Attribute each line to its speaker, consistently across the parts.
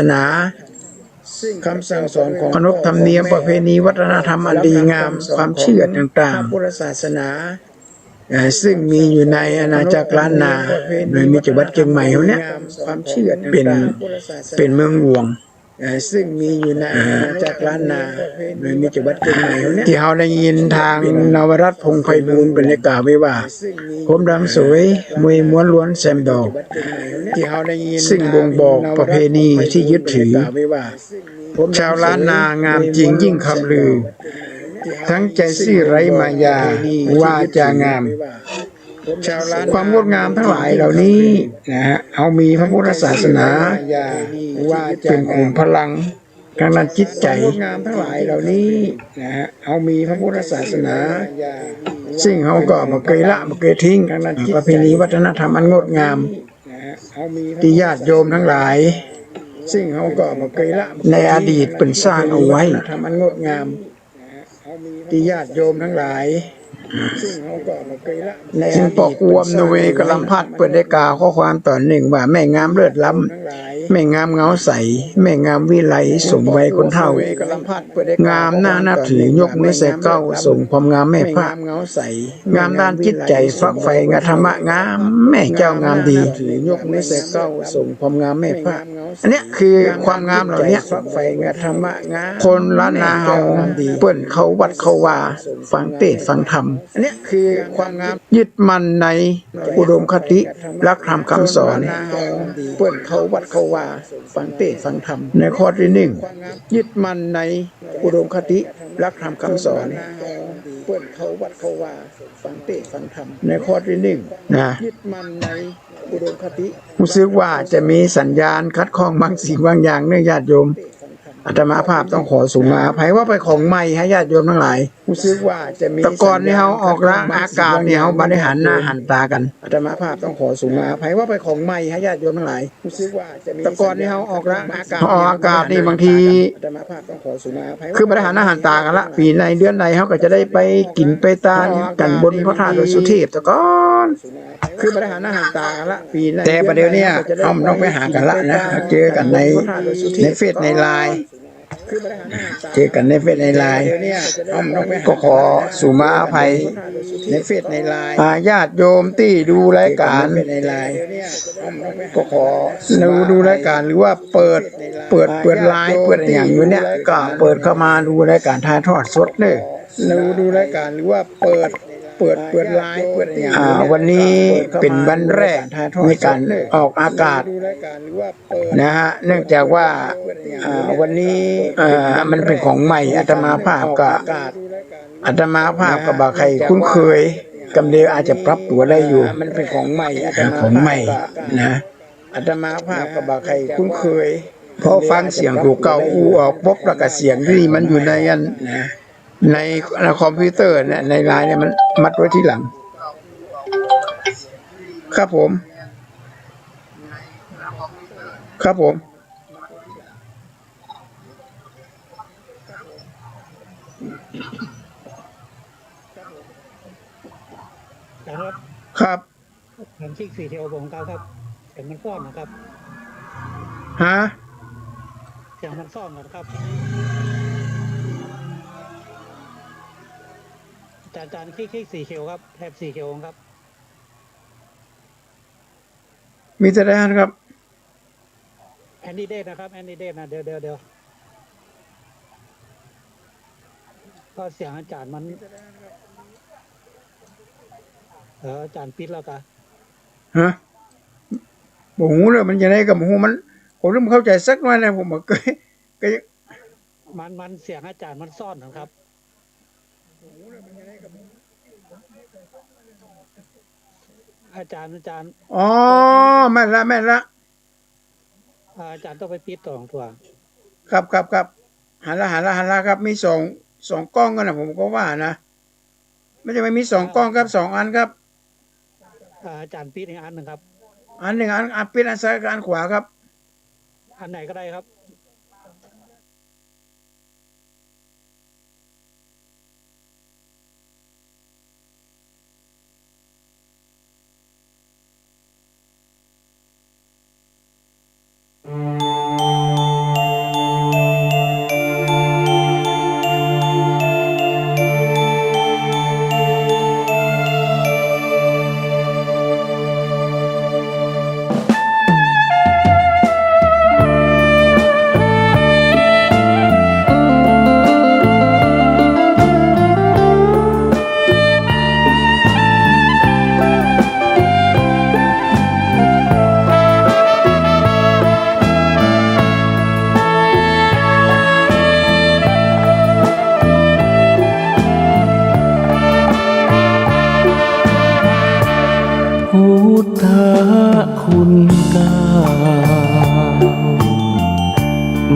Speaker 1: นาคำสั่งสอนของขนบธรรมเนียมประเพณีวัฒนธรรมอันดีงามความเชื่อต่างๆพุทธศาสนาซึ่งมีอยู่ในอาณาจักรล้านนาโดยมีจังหวัดเชียงใหม่เนี่ยความเชื่อเป็นเมืองหลวงซึ่งมีอยู่ในอาณาจักรล้านนาโดยมีจังหวัดเชียงใหม่เนี่ยที่เราได้ยินทางนวรัตน์พงษ์ไพบูลย์บรรยากาศไว้ว่าผมดำสวยมวยม้วนล้วนแซมดอกซึ่งบ่งบอกประเพณีที่ยึดถือชาวล้านนางามจริงยิ่งคำลือทั้งใจซื่อไร้มายาวาจางามความงดงามทั้งหลายเหล่านี้นะฮะเอามีพระพุทธศาสนาเป็นขุมพลังทางด้านจิตใจงดงามทั้งหลายเหล่านี้นะฮะเอามีพระพุทธศาสนาซึ่งเขาก็บ่เคยละบ่เคยทิ้งทางด้านประเพณีวัฒนธรรมอันงดงามที่ญาติโยมทั้งหลายซึ่งเขาก็บ่เคยละในอดีตเป็นสร้างเอาไว้ทำอันงดงามที่ญาติโยมทั้งหลายซึ่งปอกอวมนเวกลำพัดเปิดได้กล่าวข้อความต่อหนึ่งว่าแม่งามเลิศล้ำแม่งามเงาใสแม่งามวิไลสมวัยคนเฒ่างามน่านับถือยกนิ้วใส่เก้าส่งความงามแม่พระงามด้านจิตใจฟักไฟงามธรรมะงามแม่เจ้างามดียกนิ้วใส่เก้าส่งความงามแม่พระอันนี้คือความงามเหล่านี้ฟักไฟงามธรรมะงามคนล้านนาเฮาเปิ้นเขาวัดเขาว่าฟังเทศน์ฟังธรรมอันนี้คือความงามยึดมั่นในอุดมคติหลักธรรมคำสอนเปิ้นเขาวัดเขาว่าฟังเทศน์ฟังธรรมในข้อที่หนึ่งยึดมั่นในอุดมคติหลักธรรมคำสอนเปิ้นเขาวัดเขาว่าฟังเทศน์ฟังธรรมในข้อที่หนึ่งนะยึดมั่นในอุดมคติรู้สึกว่าจะมีสัญญาณคัดข้องบางสิ่งบางอย่างเนื่องญาติโยมอาตมาภาพต้องขอสูงมาอภัยว่าไปของใหม่ให้ญาติโยมทั้งหลายรู้สึกว่าจะมีแต่ก่อนนี่เฮาออกร่างอากาศนี่เฮาบ่ได้หันหน้าหันตากันอาตมาภาพต้องขอสูงมาอภัยว่าไปของใหม่ให้ญาติโยมทั้งหลายรู้สึกว่าจะมีแต่ก่อนนี่เฮาออกร่างอากาศนี่บางทีอาตมาภาพต้องขอสูงมาอภัยคือบ่ได้หันหน้าหันตากันละปีในเดือนใดเฮาก็จะได้ไปกินไปตานกันบนพระธาตุดอยสุเทพแต่ก่อนคือบ่ได้หันหน้าหันตากันละปีในแต่ประเดี๋ยวนี้เฮาต้องไปหากันละนะเจอกันในเฟซในไลน์เจอกันในเฟซในไลน์ก็ขอสุมาอภัยในเฟซในไลน์ญาติโยมที่ดูรายการก็ขอดูรายการหรือว่าเปิดไลน์เปิดอย่างอยู่เนี่ยก็เปิดเข้ามาดูรายการถ่ายทอดสดเนี่ยดูรายการหรือว่าเปิดไลน์เปิดอย่างวันนี้เป็นวันแรกในการออกอากาศนะฮะเนื่องจากว่าวันนี้มันเป็นของใหม่อาตมาภาพก็บ่ใครคุ้นเคยกำเดียวอาจจะปรับตัวได้อยู่มันเป็นของใหม่ของใหม่นะอาตมาภาพก็บ่ใครคุ้นเคยพอฟังเสียงตัวเก่าออกปุ๊บแล้วก็เสียงที่มันอยู่ในอันนะในคอมพิวเตอร์เนี่ยในไลน์เนี่ยมันมัดไว้ที่หลังครับผมครับผมครับ
Speaker 2: ทำคลิก4 เทลของเขาครับเสียงมันซ่อนนะครับ
Speaker 1: ฮะ
Speaker 2: เสียงมันซ่อนนะครับอาจารย์คลิก4 เทลครับแทบ4 เทลครับ
Speaker 1: มีแต่ได้นะครับ
Speaker 2: แอนดี้เดทนะครับแอนดี้เดทนะเดี๋ยวก็เสียงอาจารย์มันอาจารย์ปิดแล้วกัน
Speaker 1: ฮะบ่ฮู้เลยมันจะได้กับบ่ฮู้มันผมต้องเข้าใจสักหน่อยนะผมบ่เคย
Speaker 2: มันเสียงอาจารย์มันซ่อนนะครับอาจารย์
Speaker 1: อ๋อแม่นละ
Speaker 2: อาจารย์ต้องไปปิดตัวของตัว
Speaker 1: ครับหันละครับมีสองกล้องกันนะผมก็ว่านะไม่ใช่ไม่มี2กล้องครับ2อันครับ
Speaker 2: อาจารย์ปิดอีกอันหนึ่งครับ
Speaker 1: อันหนึ่งอันปิดอันซ้ายกับอันขวาครับ
Speaker 2: อันไหนก็ได้ครับ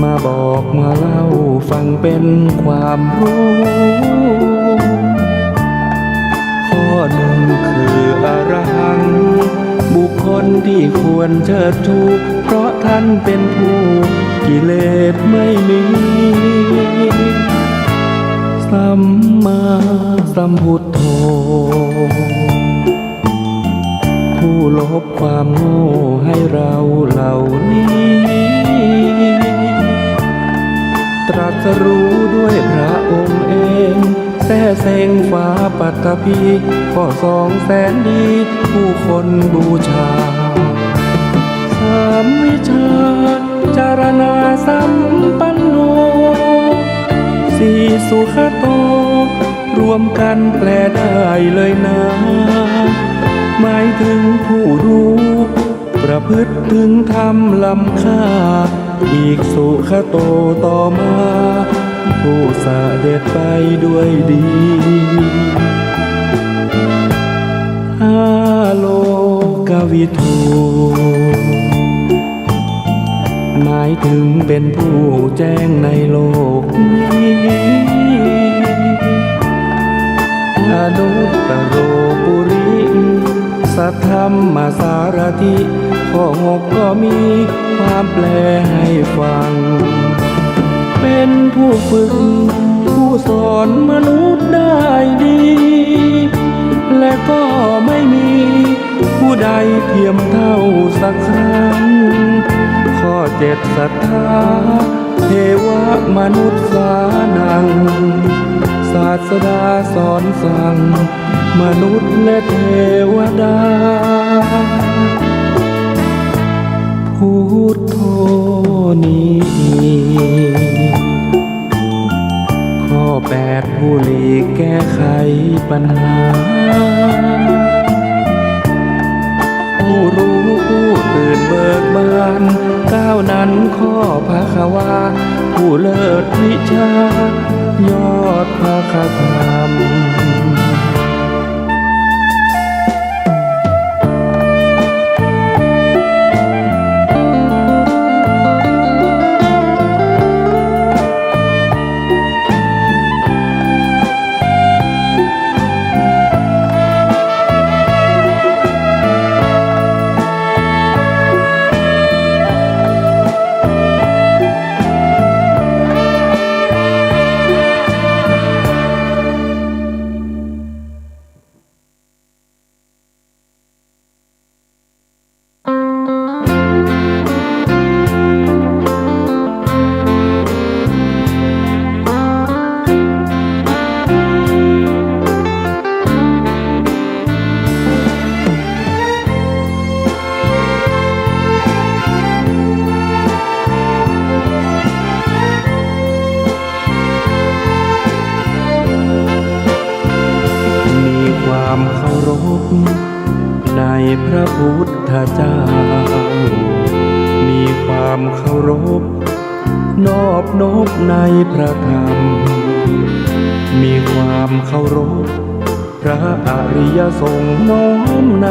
Speaker 3: มาบอกมาเล่าฟังเป็นความรู้ ข้อหนึ่งคืออรหังต์บุคคลที่ควรเชิดชูเพราะท่านเป็นผู้กิเลสไม่มีสัมมาสัมพุทโธผู้ลบความโง่ให้เราเหล่านี้ตรัสรู้ด้วยพระองค์เองแท้เสงฟ้าปัตตภีข้อ200,000ดีผู้คนบูชา3วิชาจารณาสัมปันโน4สุขโตรวมกันแปลได้เลยนะหมายถึงผู้รู้ประพฤติถึงธรรมล้ำค่าอีกสุขโตต่อมาผู้เสด็จไปด้วยดีอาโลกวิทูหมายถึงเป็นผู้แจ้งในโลกนี้อนุตตโรปุริสัทธัมมาสารถิข้อ6ก็มีความแปลให้ฟังเป็นผู้ฝึกผู้สอนมนุษย์ได้ดีและก็ไม่มีผู้ใดเทียมเท่าสักครั้งข้อ7ศรัทธาเทวมนุษย์สานังศาสดาสอนสั่งมนุษย์และเทวดาพุทโธนี้ข้อ8ผู้หลีกแก้ไขปัญหาผู้รู้ผู้ตื่นเบิกบานก้าวนั้นข้อภควาผู้เลิศวิชายอดภคธรรมความเคารพในพระพุทธเจ้ามีความเคารพนอบน้อมในพระธรรมมีความเคารพพระอริยสงฆ์น้อมน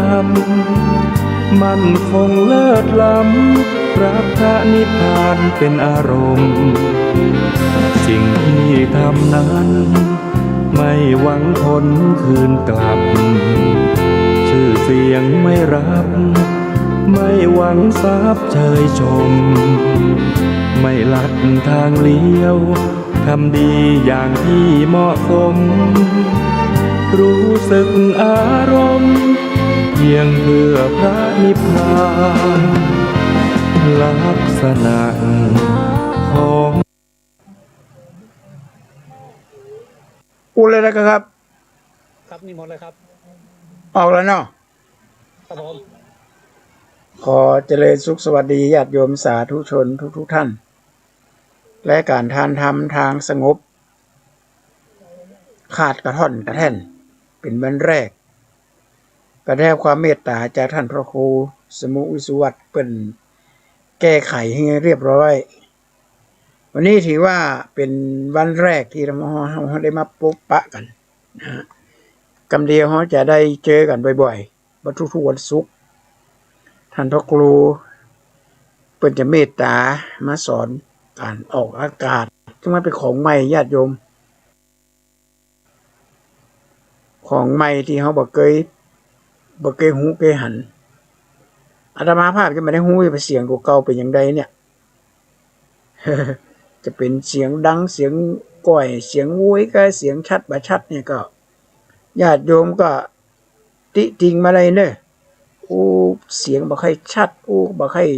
Speaker 3: ำมั่นคงเลิศล้ำรักพระนิพพานเป็นอารมณ์สิ่งที่ทำนั้นไม่หวังผลคืนกลับชื่อเสียงไม่รับไม่หวังทรัพย์เชยชมไม่ลัดทางเลี้ยวทำดีอย่างที่เหมาะสมรู้สึกอารมณ์เพียงเพื่อพระนิพพานลักษณะของ
Speaker 1: พูดเลยนะครับ
Speaker 2: ครับนี่หมดเลยครับ
Speaker 1: ออกแล้วเนาะ
Speaker 2: ครับผม
Speaker 1: ขอเจริญสุขสวัสดีญาติโยมสาธุชนทุกท่านและการทานธรรมทางสงบขาดกระท่อนกระแท่นเป็นวันแรกก็ได้ความเมตตาจากท่านพระครูสมุวิสุวัตเป็นแก้ไขให้เรียบร้อยวันนี้ถือว่าเป็นวันแรกที่เราได้มาพบปะกันนะกำเดียวเราจะได้เจอกันบ่อยๆวันทุกๆวันศุกร์ท่านพระครู เพิ่นจะเมตตามาสอนการออกอากาศซึ่งมันเป็นของใหม่ญาติโยมของใหม่ที่เขาบ่เคยฮู้เคยหันอาตมาภาพจะไม่ได้ฮู้ว่าเสียงเก่าๆเป็นอย่างใดเนี่ย จะเป็นเสียงดังเสียงก้อยเสียงโวยก็เสียงชัดบ่ชัดเนี่ยก็ญาติโยมก็ติติงมาเลยเด้อเสียงบ่ค่อยชัดบ่ค่อย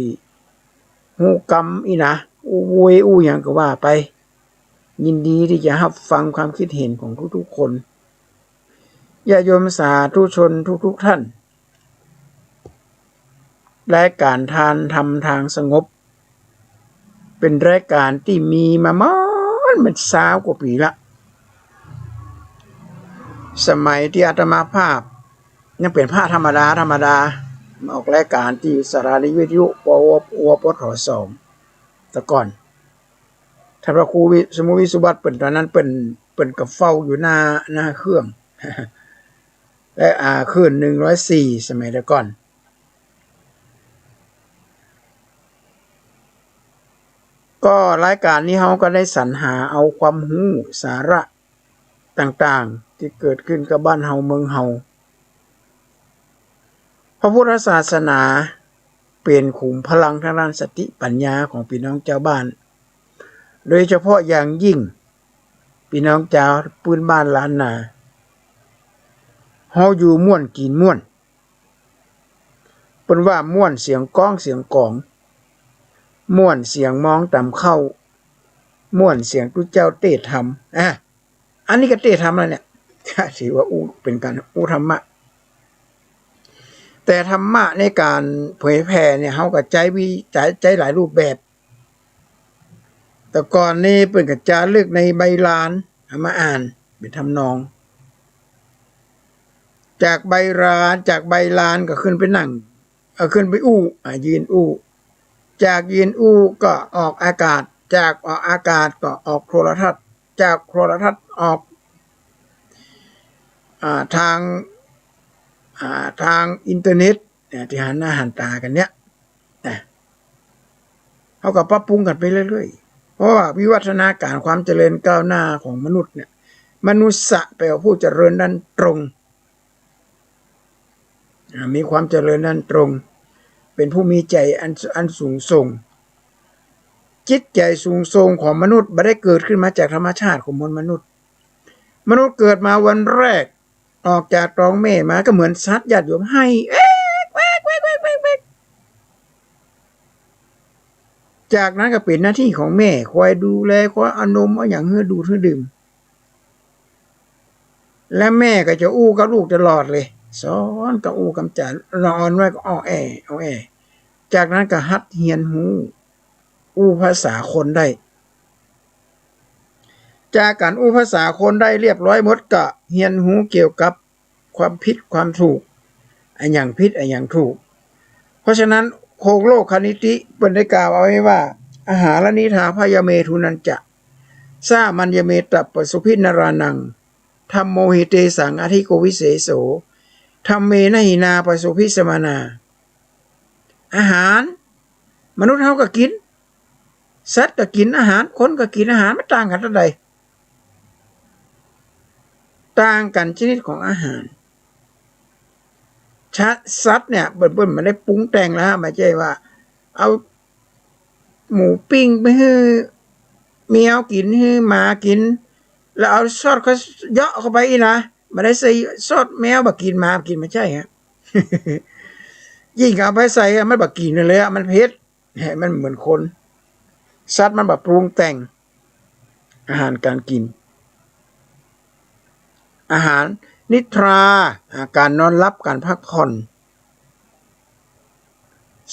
Speaker 1: ฮู้กำอีนะโวยหยังก็ว่าไปยินดีที่จะรับฟังความคิดเห็นของทุกๆคนญาติโยมสาธุชนทุกท่านรายการทานธรรมทางสงบเป็นรายการที่มีมามัน20 กว่าปีละสมัยที่อาตมาภาพยังเป็นพระธรรมดามาออกรายการที่สถานีวิทยุปปท2แต่ก่อนท่านพระครูสมุวิสุบัติเปิ่นตอนนั้นเปิ่นกับเฝ้าอยู่หน้าเครื่อง และคืน104สมัยแต่ก่อนก็รายการนี้เขาก็ได้สรรหาเอาความรู้สาระต่างๆที่เกิดขึ้นกับบ้านเฮาเมืองเฮาพระพุทธศาสนาเป็นขุมพลังทางด้านสติปัญญาของพี่น้องเจ้าบ้านโดยเฉพาะอย่างยิ่งพี่น้องเจ้าพื้นบ้านล้านนาเฮาอยู่ม่วนกินม่วนเปิ้นว่าม่วนเสียงก้องเสียงกองม่วนเสียงมองต่ำเข้าม่วนเสียงตุเจ้าเตะธรรมอันนี้ก็เตะธรรมแล้วเนี่ยถือว่าเป็นการธรรมะแต่ธรรมะในการเผยแผ่เนี่ยเฮาก็ใจหลายรูปแบบแต่ก่อนนี้เปิ้นก็จะเลือกในใบลานเอามาอ่านเป็นทำนองจากใบลานก็ขึ้นไปนั่งขึ้นไปยืนจากยืนก็ออกอากาศจากออกอากาศก็ออกโทรทัศน์จากโทรทัศน์ออกทางอินเทอร์เน็ตที่หันหน้าหันตากันเนี่ยเขาก็ปรับปรุงกันไปเรื่อยๆเพราะว่าวิวัฒนาการความเจริญก้าวหน้าของมนุษย์เนี่ยมนุษย์แปลว่าผู้เจริญด้านตรงมีความเจริญด้านตรงเป็นผู้มีใจอันสูงส่งจิตใจสูงส่งของมนุษย์ไม่ได้เกิดขึ้นมาจากธรรมชาติของมนุษย์เกิดมาวันแรกออกจากท้องแม่มาก็เหมือนสัตว์ญาติโยมให้จากนั้นก็เป็นหน้าที่ของแม่คอยดูแลคอยเอานมเอาอย่างดูดดื่มและแม่ก็จะกับลูกตลอดเลยสอนกับกำจัดนอนไว้ก็อ้อแอจากนั้นก็หัดเรียนหูภาษาคนได้จากการภาษาคนได้เรียบร้อยหมดก็เรียนหูเกี่ยวกับความผิดความถูกอันอย่างผิดอันอย่างถูกเพราะฉะนั้นโคโลกคณิติเปิ้นได้กล่าวเอาไว้ว่าอาหารนิทาพยเมทุนันจะสามัญญเมตัปปสุพินรานังธัมโมหิเตสังอธิโกวิเศโสธัมเมนะหินาปสุพิสมานาอาหารมนุษย์เฮาก็กินสัตว์ก็กินอาหารคนก็กินอาหารไม่ต่างกันเท่าใดต่างกันชนิดของอาหารสัตว์เนี่ยเบิ่นมันได้ปรุงแต่งแล้วไม่ใช่ว่าเอาหมูปิ้งไปให้แมวกินให้หมากินแล้วเอาซอสเขาเยาะเข้าไปอีนะไม่ได้ใส่ซอสแมวบักกินหมากินไม่ใช่ฮะ ยิ่งเอาไปใส่มันบักกินเลยอะมันเผ็ดมันเหมือนคนสัตว์มันแบบปรุงแต่งอาหารการกินอาหารนิทราการนอนหลับการพักผ่อน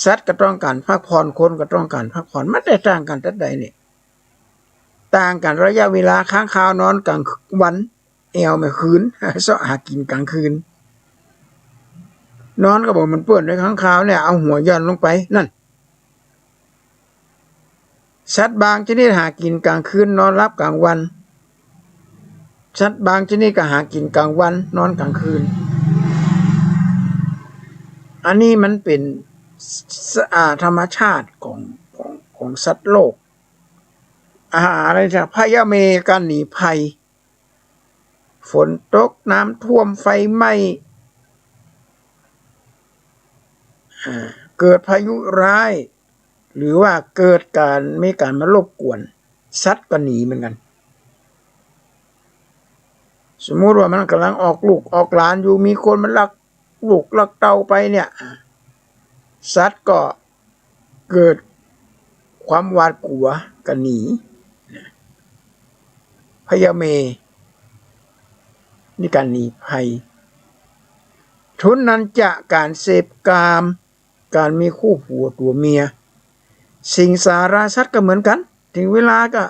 Speaker 1: สัตว์ก็ต้องการพักผ่อนคนก็ต้องการพักผ่อนไม่ได้ต่างกันแต่ใดนี่ต่างกันระยะเวลาค้างคาวนอนกลางวันไม่คืนเสาะหากินกลางคืนนอนก็บอกมันเปื้อนด้วยค้างคาวเนี่ยเอาหัวย่อนลงไปนั่นสัตว์บางชนิดหากินกลางคืนนอนหลับกลางวันสัตว์บางชนิดก็หากินกลางวันนอนกลางคืนอันนี้มันเป็นธรรมชาติของ ของสัตว์โลกอาหารอะไรจากพยาเมการหนีภัยฝนตกน้ำท่วมไฟไหม้เกิดพายุร้ายหรือว่าเกิดการมีการมารบกวนสัตว์ก็หนีเหมือนกันสมมุติว่ามันกำลังออกลูกออกหลานอยู่มีคนมันลักลูกลักเต้าไปเนี่ยสัตว์ก็เกิดความหวาดกลัวก็หนีพยาเมนี่การหนีภัยทุนนั้นจะการเสพกามการมีคู่ผัวตัวเมียสิงสาราสัตว์ก็เหมือนกันถึงเวลาก็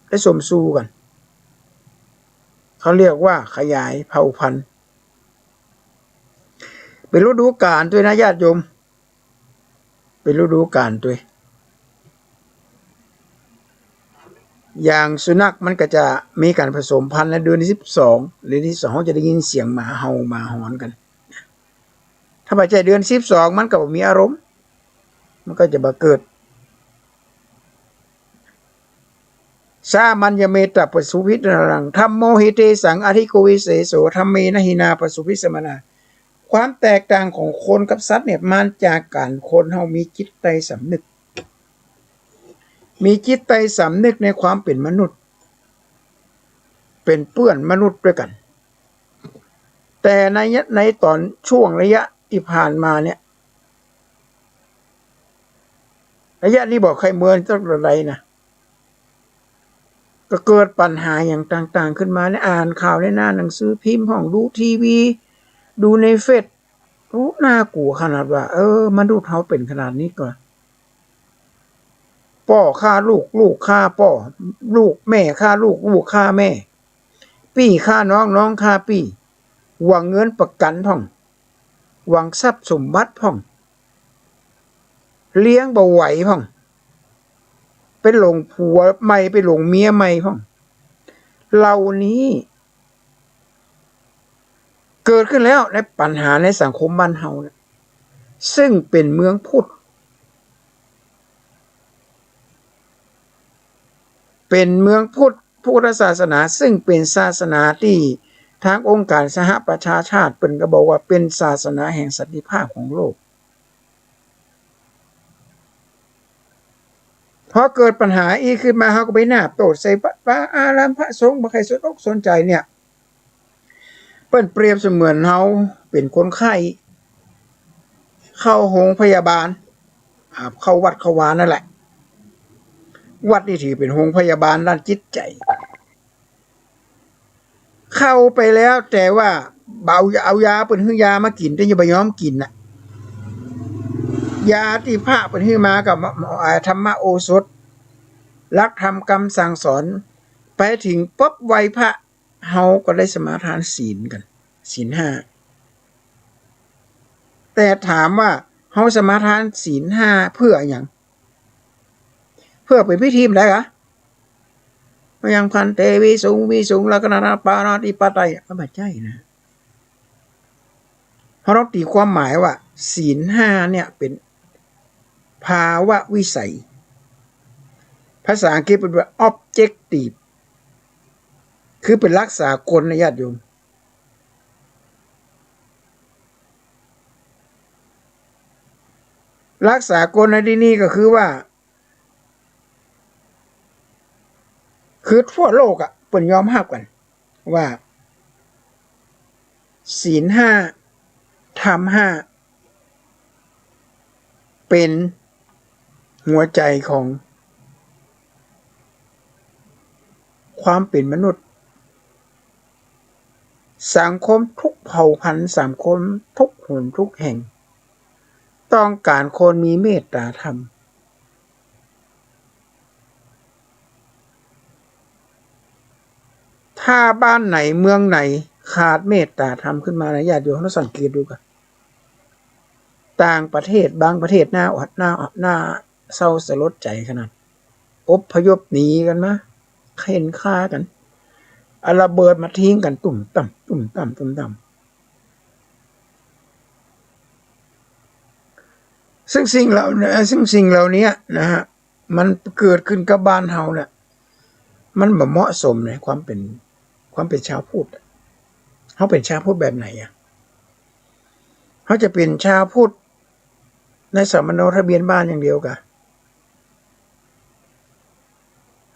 Speaker 1: ได้สมสู่กันเขาเรียกว่าขยายเผ่าพันธุ์เป็นฤดูกาลด้วยนะญาติโยมเป็นฤดูกาลด้วยอย่างสุนัขมันก็จะมีการผสมพันธุ์ในเดือนที่12เดือนที่2จะได้ยินเสียงหมาเห่าหมาหอนกันถ้าไปใจเดือน12มันก็มีอารมณ์มันก็จะมาเกิดสามัญญเมตตาปสุพิตรังธัมโมหิเตสังอธิโกวิเศโสธัมเมนะหินาปสุพิสมนาความแตกต่างของคนกับสัตว์เนี่ยมันจากการคนเฮามีจิตใจสำนึกมีจิตใจสำนึกในความเป็นมนุษย์เป็นเพื่อนมนุษย์ด้วยกันแต่ในตอนช่วงระยะที่ผ่านมาเนี่ยระยะนี้บอกใครเมืองสักอะไรนะก็เกิดปัญหาอย่างต่างๆขึ้นมาในอ่านข่าวในหน้าหนังสือพิมพ์ห้องดูทีวีดูในเฟซรู้น่ากลัวขนาดว่ามนุษย์เขาเป็นขนาดนี้ก่อนพ่อฆ่าลูกลูกฆ่าพ่อลูกแม่ฆ่าลูกลูกฆ่าแม่พี่ฆ่าน้องน้องฆ่าพี่หวังเงินประกันพ่องหวังทรัพย์สมบัติพ่องเลี้ยงบ่ไหวพ่องเป็นหลงผัวใหม่ไปหลงเมียใหม่พ่องเหล่านี้เกิดขึ้นแล้วในปัญหาในสังคมบ้านเฮาซึ่งเป็นเมืองพุทธเป็นเมืองพุทธศาสนาซึ่งเป็นศาสนาที่ทางองค์การสหประชาชาติเป็นก็บอกว่าเป็นศาสนาแห่งสันติภาพของโลกพอเกิดปัญหาอีกขึ้นมาเขาก็ไปหน้าโตดใส่พระอารามพระสงฆ์บ่ใครสนอกสนใจเนี่ยเปิ้นเปรียบเสมือนเฮาเป็นคนไข้เข้าโรงพยาบาลเข้าวัดเข้าวานั่นแหละวัดนี่ถือเป็นโรงพยาบาลด้านจิตใจเข้าไปแล้วแต่ว่าเอายาเปิ้นฮื้อยามากินแต่อย่าบ่ยอมกินน่ะยาที่พระเปิ้นฮื้อมากับธรรมโอสถลักธรรมคำสั่งสอนไปถึงปุ๊บไวพระเฮาก็ได้สมาทานศีลกันศีล5แต่ถามว่าเฮาสมาทานศีล5เพื่อหยังเพื่อเป็นพิธีอะไรกะยังพันเตวิสุงลักนาปานาติปไตยก็ไม่ใช่นะเพราะเราตีความหมายว่าศีล5เนี่ยเป็นภาวะวิสัยภาษาอังกฤษเป็นว่า objective คือเป็นรักษากลนะญาติโยมรักษากลในที่นี้ก็คือว่าคือทั่วโลกเปิ้นยอมรับกันว่าศีล5ธรรม5เป็นหัวใจของความเป็นมนุษย์สังคมทุกเผ่าพันธุ์สังคมทุกหนทุกแห่งต้องการคนมีเมตตาธรรมถ้าบ้านไหนเมืองไหนขาดเมตตาธรรมขึ้นมานะญาติโยมเราสังเกตดูกันต่างประเทศบางประเทศหน้าเศร้าสลดใจขนาดอพยพหนีกันมาเข็นฆ่ากันเอาระเบิดมาทิ้งกันตุ่มต่ำตุ่มต่ำตุ่มต่ำซึ่งสิ่งเหล่านี้นะฮะ มันเกิดขึ้นกับบ้านเฮาเนี่ยมันบ่เหมาะสมในความเป็นชาวพุทธเฮาเป็นชาวพุทธแบบไหนอ่ะเฮาจะเป็นชาวพุทธในสมโนทะเบียนบ้านอย่างเดียวกะ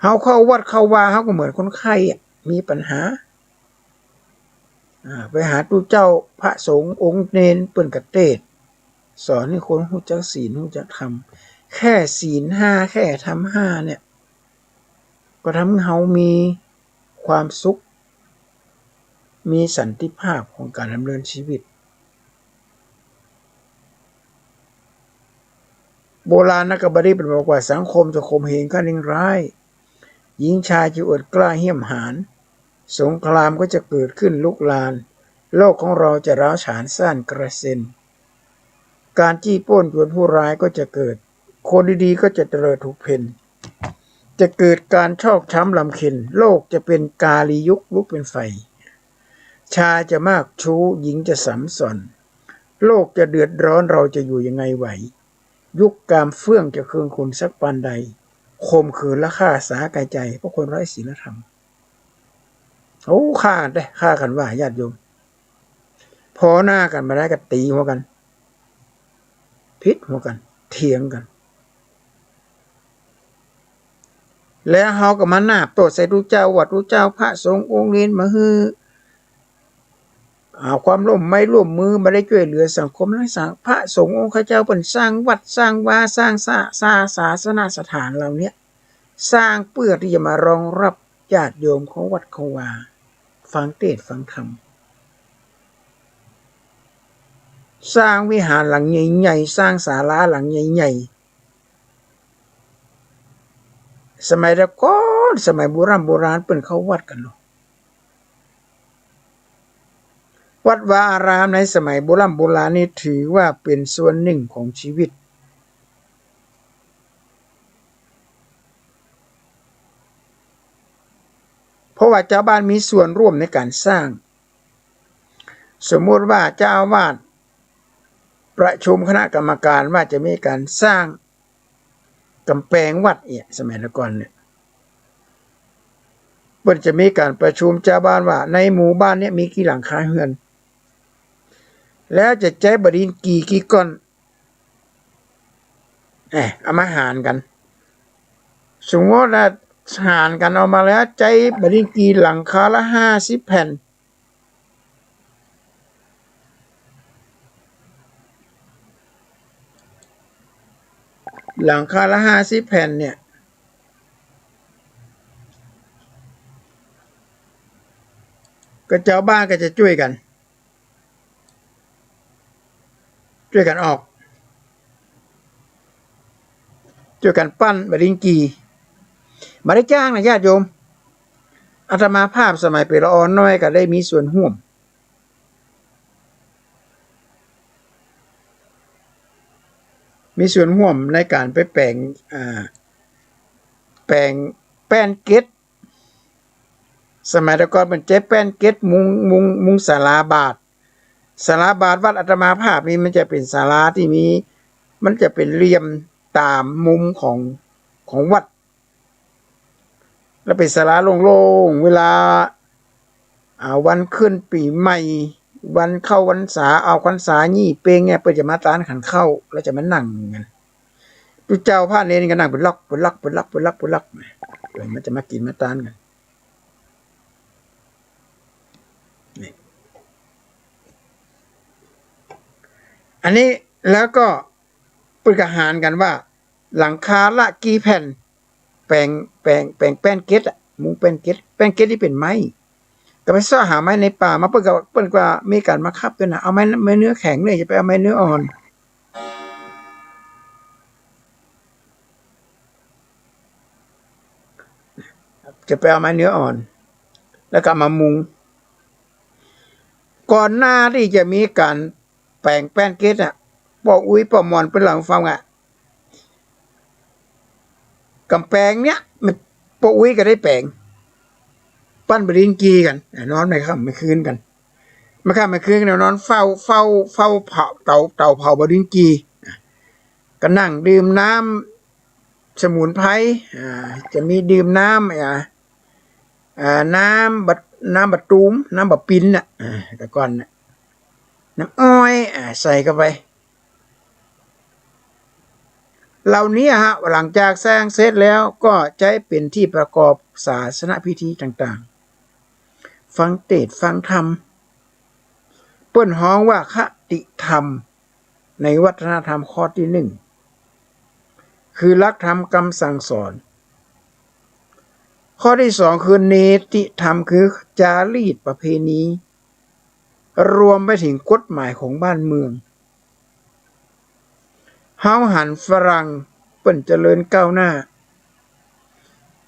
Speaker 1: เฮาเข้าวัดเข้าวาเฮาก็เหมือนคนไข้อ่ะมีปัญหาไปหาตู้เจ้าพระสงฆ์องค์เนรเปิ้นกะเทศสอนให้คนรู้จักศีลรู้จักธรรมแค่ศีล5แค่ธรรม5เนี่ยก็ทำให้เฮามีความสุขมีสันติภาพของการดำเนินชีวิตโบราณนักบัณฑิตบอกว่าสังคมจะข่มเหงฆ่าลิงร้ายหญิงชายจะอวดกล้าเหี้ยมหาญสงครามก็จะเกิดขึ้นลุกลานโลกของเราจะร้าวฉานซ่านกระเซ็นการจี้ปล้นจวนผู้ร้ายก็จะเกิดคนดีๆก็จะเตลิดถูกเพ่นจะเกิดการชอกช้ำลำเค็ญโลกจะเป็นกาลียุคลุกเป็นไฟชายจะมากชู้หญิงจะสัมสอนโลกจะเดือดร้อนเราจะอยู่ยังไงไหวยุคกามเฟื่องจะเคืองคุณสักปานใดข่มขืนและฆ่าสาไกลใจเพราะคนไร้ศีลธรรมโอ้ฆ่ากันได้ฆ่ากันว่าญาติโยมพอหน้ากันมาได้ก็ตีหัวกันพิษหัวกันเถียงกันแล้วเฮาก็มานาบโตใส่รูเจ้าวัดรูเจ้าพระสงฆ์องค์เรียนมาฮือความร่วมไม้ร่วมมือมาได้ช่วยเหลือสังคมและสังพระสงฆ์องค์ข้าเจ้าเปิ่นสร้างวัดสร้างวาสร้างศาสนสถานเหล่านี้สร้างเพื่อที่จะมารองรับญาติโยมของวัดของวาฟังเทศน์ฟังธรรมสร้างวิหารหลังใหญ่ๆสร้างศาลาหลังใหญ่ๆสมัยแต่ก่อนสมัยโบราณเปิ่นเข้าวัดกันเนาะวัดวาอารามในสมัยโบราณนี่ถือว่าเป็นส่วนหนึ่งของชีวิตเพราะว่าเจ้าบ้านมีส่วนร่วมในการสร้างสมมติว่าเจ้าอาวาสประชุมคณะกรรมการว่าจะมีการสร้างกำแพงวัดสมัยก่อนเนี่ยเพิ่นจะมีการประชุมเจ้าบ้านว่าในหมู่บ้านเนี่ยมีกี่หลังคาเรือนแล้วจะใช้บดินกี่ก้อนเอามาหารกันสมมติว่าหารกันเอามาแล้วใช้บดินกี่หลังคาละ50แผ่นหลังคาละ50แผ่นเนี่ยก็เจ้าบ้านก็จะช่วยกันออกช่วยกันปั้นบดินกีมาได้จ้างนะญาติโยมอาตมาภาพสมัยเป็นละออนน้อยก็ได้มีส่วนร่วมในการไปแปลงแป้นเกตสมัยแต่ก่อนมันเจ๊แป้นเกตมุงศาลาบาทวัดอาตมาภาพนี้มันจะเป็นศาลาที่มีมันจะเป็นเหลี่ยมตามมุมของวัดแล้วเป็นศาลาโล่งๆเวลาวันขึ้นปีใหม่วันเข้าพรรษาเอาพรรษายี่เปงเนี่ยเปิดจะมาตานขันเข้าแล้วจะมานั่งกันตุเจ้าพระเนรก็นั่งเป็นล็อกมันจะมากินมาตานกันอันนี้แล้วก็ปรึกหารกันว่าหลังคาละกี่แผ่นแปลงแป้นเกตมุงแป้นเกตที่เป็นไม้ก็ไปซ่อหาไม้ในป่ามาเปิ้นก็มีการมาคับกันนะเอาไม้เนื้อแข็งเลยจะไปเอาไม้เนื้ออ่อนแล้วก็มามุงก่อนหน้าที่จะมีการแปลงแป้นเกตป้ออุ้ยป้อมอนเป็นหลังฟังกำแพงเนี้ยมันป้ออุ้ยก็ได้แปลงปั้นบดินกีกันนอนไม่ค่ำไม่คืนกันนอนเฝ้าเผาเตาเผาบดินกีก็นั่งดื่มน้ำ สมุนไพรจะมีดื่มน้ำน้ำบัดตูมน้ำบัดปินน่ะแต่ก่อนน่ะน้ำอ้อยใส่เข้าไปเหล่านี้หลังจากสร้างเสร็จแล้วก็ใช้เป็นที่ประกอบศาสนพิธีต่างๆฟังเทศน์ฟังธรรมเปิ้นฮ้องว่าคติธรรมในวัฒนธรรมข้อที่ 1คือหลักธรรมคำสั่งสอนข้อที่ 2คือเนติธรรมคือจารีตประเพณีรวมไปถึงกฎหมายของบ้านเมืองเฮาหันฝรั่งเปิ้นเจริญก้าวหน้า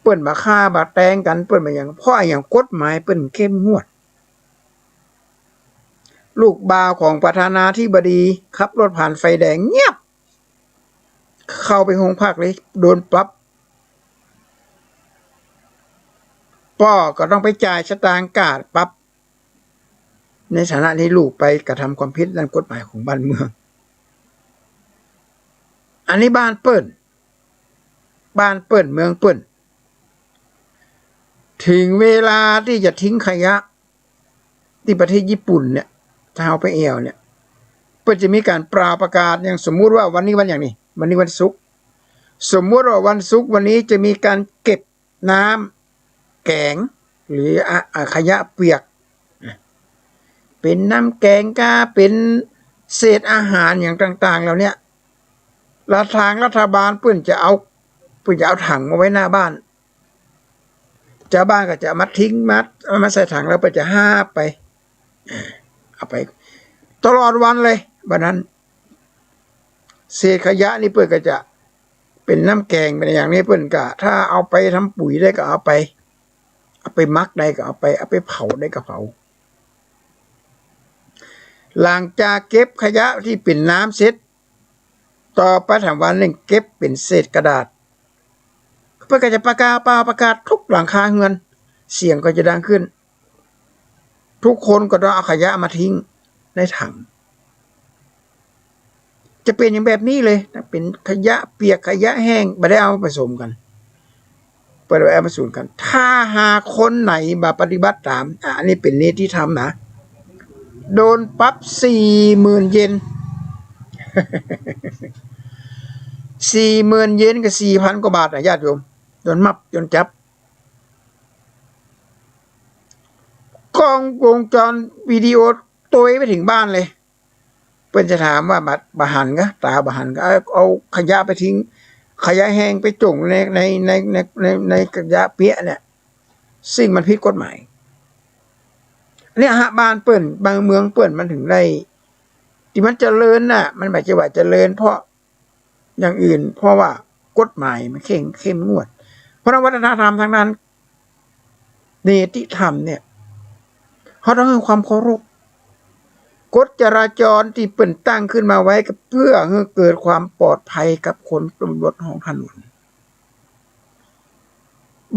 Speaker 1: เปิ้นมาฆ่าบาแตงกันเปิ้นมาอย่างเพราะอย่างกฎหมายเปิ้นเข้มงวดลูกบ่าวของประธานาธิบดีขับรถผ่านไฟแดงเงียบเข้าไปโรงพักเลยโดนปรับพ่อก็ต้องไปจ่ายชะตางกาดปรับในฐานะที่ลูกไปกระทำความผิดด้านกฎหมายของบ้านเมืองอันนี้บ้านเปิ้นเมืองเปิ้นถึงเวลาที่จะทิ้งขยะที่ประเทศญี่ปุ่นเนี่ยถ้าเอาไปเอวเนี่ยเปิ้นจะมีการประกาศอย่างสมมุติว่าวันนี้วันอย่างนี้วันนี้วันศุกร์สมมุติว่าวันศุกร์วันนี้จะมีการเก็บน้ำแกงหรือขยะเปียกเป็นน้ำแกงก็เป็นเศษอาหารอย่างต่างๆเหล่านี้ทางรัฐบาลเปิ้นจะเอาถังมาไว้หน้าบ้านชาวบ้านก็จะมาทิ้งมาใส่ถังแล้วเปิ้นจะหาไปเอาไปตลอดวันเลยวันนั้นเศษขยะนี่เปิ้นก็จะเป็นน้ำแกงเป็นอย่างนี้เปิ้นก็ถ้าเอาไปทำปุ๋ยได้ก็เอาไปมักได้ก็เอาไปเผาได้ก็เผาหลังจากเก็บขยะที่เป็นน้ำเสร็จต่อไปถามวันหนึ่งเก็บเป็นเศษกระดาษเพื่อจะประกาศทุกหลังคาเรือนเสียงก็จะดังขึ้นทุกคนก็ต้องเอาขยะมาทิ้งในถังจะเป็นอย่างแบบนี้เลยเป็นขยะเปียกขยะแห้งไม่ได้เอามาผสมกันเปิดเอามาสูนกันถ้าหาคนไหนมาปฏิบัติตามอันนี้เป็นเนติธรรมนะโดนปรับ 40,000 เยน 40,000 เยนก็ 4,000 กว่าบาทญาติโยมโดนมับโดนจับกล้องวงจรวิดีโอตัวไปถึงบ้านเลยเพิ่นจะถามว่าบะหันก็ตาบะหันก็เอาขยะไปทิ้งขยะแห้งไปจุ่มในขยะเปียะเนี่ยสิ่งมันผิดกฎหมายเนี่ยบ้านเปิ้นบางเมืองเปิ้นมันถึงได้ที่มันเจริญน่ะมันไม่ใช่ว่าเจริญเพราะอย่างอื่นเพราะว่ากฎหมายมันเข้มงวดเพราะวัฒนธรรมทางนั้นเนติธรรมเนี่ยเขาต้องให้ความเคารพกฎจราจรที่เปิ้นตั้งขึ้นมาไว้เพื่อให้เกิดความปลอดภัยกับคนบนท้องถนน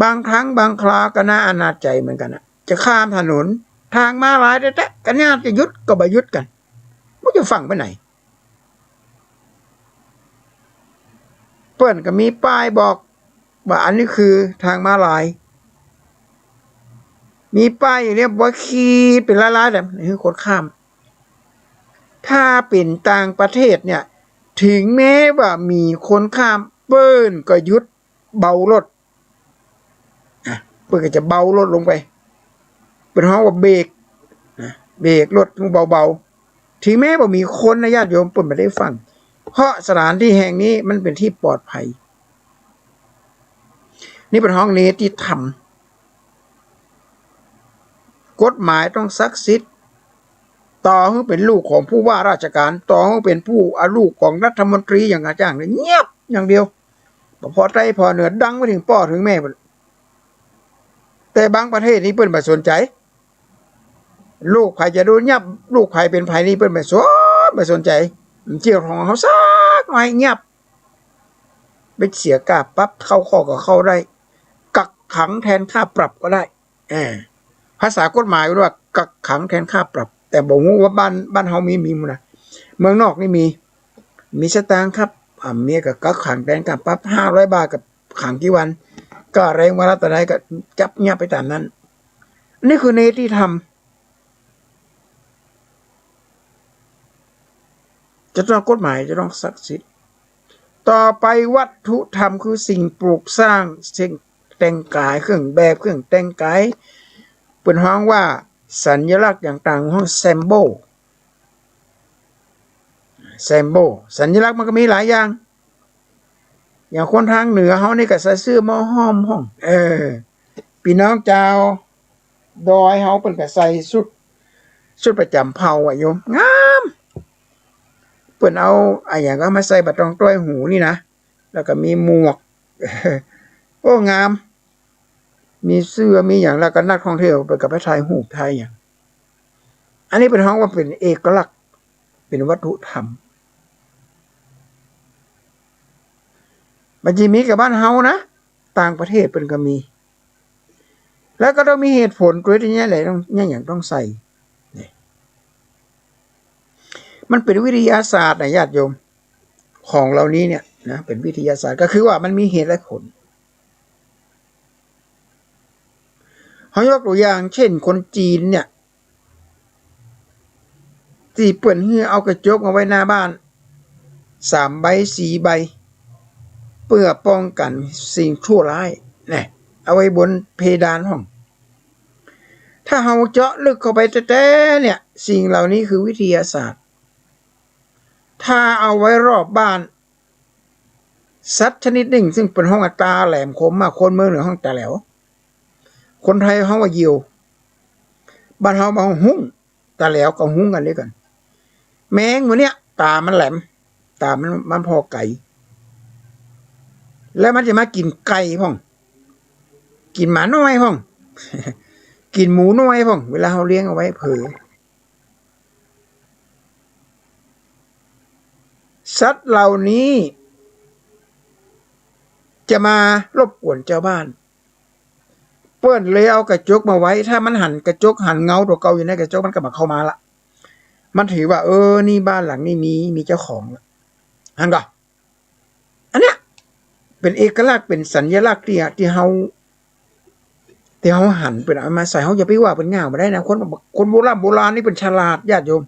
Speaker 1: บางครั้งบางคราวก็น่าอนาจใจเหมือนกันนะจะข้ามถนนทางม้าลายแต่กันเนี่ยจะยุดก็บ่ยุดกันไม่จะฟังไปไหนเปิ้นก็มีป้ายบอกว่าอันนี้คือทางม้าลายมีป้ายอย่างนี้ว่าขี่เป็นลายๆแบบนี้คือคนข้ามถ้าเป็นต่างประเทศเนี่ยถึงแม้ว่ามีคนข้ามเปิ้นก็หยุดเบารถเปิ้นก็จะเบารถลงไปเป็นห้องว่าเบรกรถเบาๆถึงแม้ว่ามีคนนะญาติโยมเปิ้นไม่ได้ฟังเพราะสถานที่แห่งนี้มันเป็นที่ปลอดภัยนี่เป็นห้องเนติธรรมกฎหมายต้องศักดิ์สิทธิ์ต่อให้เป็นลูกของผู้ว่าราชการต่อให้เป็นลูกของรัฐมนตรีอย่างอาจารย์เงียบอย่างเดียวพอใจพอเหนือดังไปถึงพ่อถึงแม่แต่บางประเทศนี้เปิ้นไม่สนใจลูกใครจะโดนยับลูกใครเป็นภัยนี่เปิ้นไม่สนใจเจียวของเขาซักหน่อยเงียบไปเสียกาบปั๊บเข้าข้อก็เข้าได้กักขังแทนค่าปรับก็ได้ภาษากฎหมายว่ากักขังแทนค่าปรับแต่บอกว่าบ้านเฮามีมั้ยนะเมืองนอกนี่มีสตางค์ครับ เมียกับกักขังแดนกับปรับ500 บาทกับขังกี่วันก็แรงวาระตะไดก็จับเงียบไปตามนั้นนี่คือในที่ทำจะต้องกฎหมายจะต้องศักดิ์สิทธิ์ต่อไปวัตถุธรรมคือสิ่งปลูกสร้างสิ่งแต่งกายเครื่องแบบเครื่องแต่งกายเป็นห้องว่าสัญลักษณ์อย่างต่างห้องแซมโบสัญลักษณ์มันก็มีหลายอย่างอย่างคนทางเหนือเขานี่ก็ใส่เสื้อหม้อห้อมห้องพี่น้องเจ้าดอยเขาเป็นก็ใส่ชุดประจำเผ่าโยมงามเปิ่นเอาอย่างก็มาใส่บัตรรองต้อยหูนี่นะแล้วก็มีหมวกโอ้งามมีเสื้อมีอย่างแล้วก็นักท่องเที่ยวไปกับไปถ่ายรูปไทยอย่างอันนี้เป็นห้องว่าเป็นเอกลักษณ์เป็นวัตถุธรรมมันจะมีกับบ้านเฮานะต่างประเทศเป็นก็มีแล้วก็ต้องมีเหตุผลตัวที่นี้แหละต้องอย่างต้องใส่มันเป็นวิทยาศาสตร์นะญาติโยมของเหล่านี้เนี่ยนะเป็นวิทยาศาสตร์ก็คือว่ามันมีเหตุและผลเขายกตัวอย่างเช่นคนจีนเนี่ยที่เปิ่นให้เอากระจกมาไว้หน้าบ้าน3 ใบ 4 ใบเพื่อป้องกันสิ่งชั่วร้ายเนี่ยเอาไว้บนเพดานห้องถ้าเราเจาะลึกเข้าไปแต่เนี่ยสิ่งเหล่านี้คือวิทยาศาสตร์ถ้าเอาไว้รอบบ้านสัตว์ชนิดหนึ่งซึ่งเป็นห้องตาแหลมคมมากคนเมืองเหนือห้องตาแหลวคนไทยห้องว่ายิวบ้านเฮามาหุ้งตาแหลวกับหุ้งกันด้วยกันแมงตัวเนี้ยตามันแหลมตามันพอไก่แล้วมันจะมากินไก่พ่องกินหมาน้อยพ่อง กินหมูน้อยพ่องเวลาเราเลี้ยงเอาไว้เผลอสัตว์เหล่านี้จะมารบกวนเจ้าบ้านเปิ้นเลยเอากระจกมาไว้ถ้ามันหันกระจกหันเงาตัวเก่าอยู่ในกระจกมันก็มาเข้ามาละมันถือว่านี่บ้านหลังนี้มีเจ้าของละหันก่อนอันเนี้ยเป็นเอกลักษณ์เป็นสัญลักษณ์ที่เฮาหันเป็นเอามาใส่เฮาอย่าไปว่าเป็นง่ามาได้นะคนโบราณนี่เป็นฉลาดญาติโยม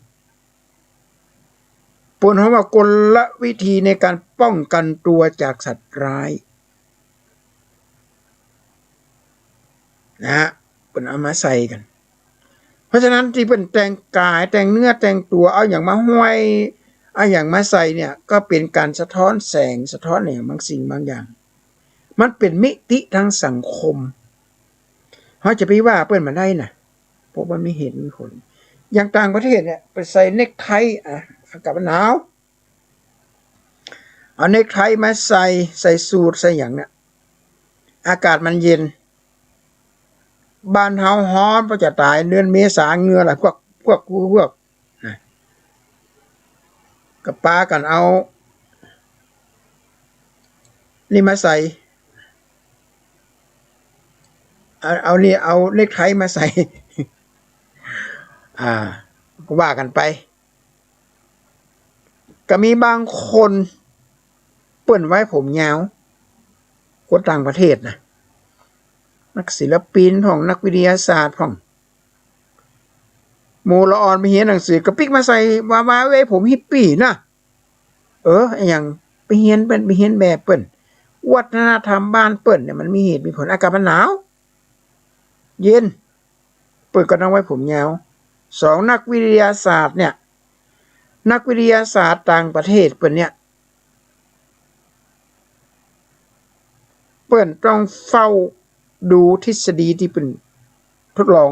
Speaker 1: ปนเขาว่ากลวิธีในการป้องกันตัวจากสัตว์ร้ายนะฮะเป็นเอามาใส่กันเพราะฉะนั้นที่เป็นแต่งกายแต่งเนื้อแต่งตัวเอาอย่างมาห้อยเอาอย่างมาใส่เนี่ยก็เป็นการสะท้อนแสงสะท้อนเนี่ยบางสิ่งบางอย่างมันเป็นมิติทางสังคมเขาจะไปว่าเปิ้นมาได้นะเพราะมันไม่เห็นมีผลอย่างต่างประเทศเนี่ยไปใส่เนคไทอากาศมันหนาวเอาเนคไทมาใส่สูทใส่อย่างเนี่ยอากาศมันเย็นบ้านเฮาฮ้อนก็จะตายเดือนเมษาเหงื่อไหลพวกกับปลากันเอานี่มาใส่เอาเนคไทมาใส่ก็ว่ากันไปก็มีบางคนเปิ้นไว้ผมยาวคนต่างประเทศนะนักศิลปินของนักวิทยาศาสตร์ของโมละออนไปเรียนหนังสือกระปิกมาใส่ว่าไว้ผมฮิปปี้นะอย่างไปเรียนแบบเปิ้นวัฒนธรรมบ้านเปิ้นเนี่ยมันมีเหตุมีผลอากาศมันหนาวเย็นเปิ้นก็ต้องไว้ผมยาว2นักวิทยาศาสตร์เนี่ยนักวิทยาศาสตร์ต่างประเทศเปิ้นเนี่ยเปิ้นต้องเฝ้าดูทฤษฎีที่เป็นทดลอง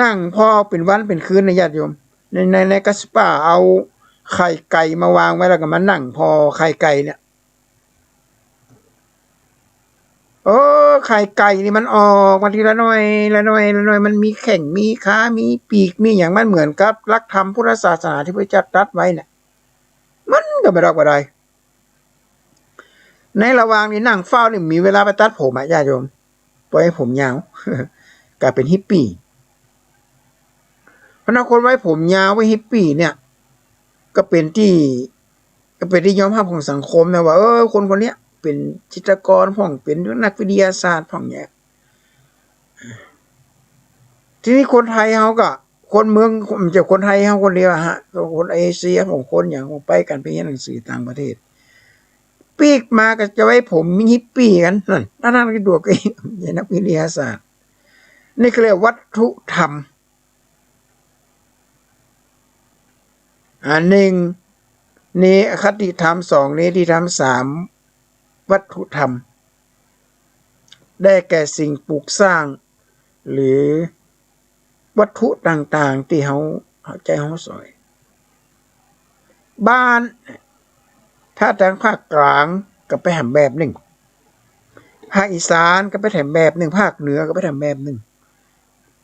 Speaker 1: นั่งพอเป็นวันเป็นคืนนะญาติโยมในกัสปาเอาไข่ไก่มาวางไว้แล้วก็มานั่งพอไข่ไก่เนี่ยไข่ไก่นี่มันออกมาทีละน้อยมันมีแข่งมีขามีปีกมีอย่างมันเหมือนกับหลักธรรมพุทธศาสนาที่พระเจ้าตรัสไว้เนี่ยมันก็ไม่รอกว่าใดในระหว่างนี้นั่งเฝ้านี่มีเวลาไปตัดผมญาติโยมปล่อยให้ผมยาว กลายเป็นฮิปปี้เพราะคนไว้ผมยาวไว้ฮิปปี้เนี่ยก็เป็นที่ ก็เป็นที่ยอมรับของสังคมนะว่าคนคนเนี้ยเป็นจิตรกรพ่องเป็นนักวิทยาศาสตร์พ่องเนี่ยทีนี้คนไทยเขาก็คนเมืองมันจะคนไทยเขาคนเดียวฮะคนเอเชียของคนอย่างไปกันไปเรียนหนังสือต่างประเทศปีกมาก็จะไว้ผมมีฮิปปี้กันนั่นก็ดูก็อย่างนักวิทยาศาสตร์นี่เขาเรียกวัตถุธรรมหนึ่งนี้คติธรรมสองนี้ที่ธรรมสามวัตถุธรรมได้แก่สิ่งปลูกสร้างหรือวัตถุต่างๆที่เขาใจเขาสอยบ้านถ้าทางภาคกลางก็ไปทำแบบหนึ่งภาคอีสานก็ไปทำแบบหนึ่งภาคเหนือก็ไปทำแบบหนึ่ง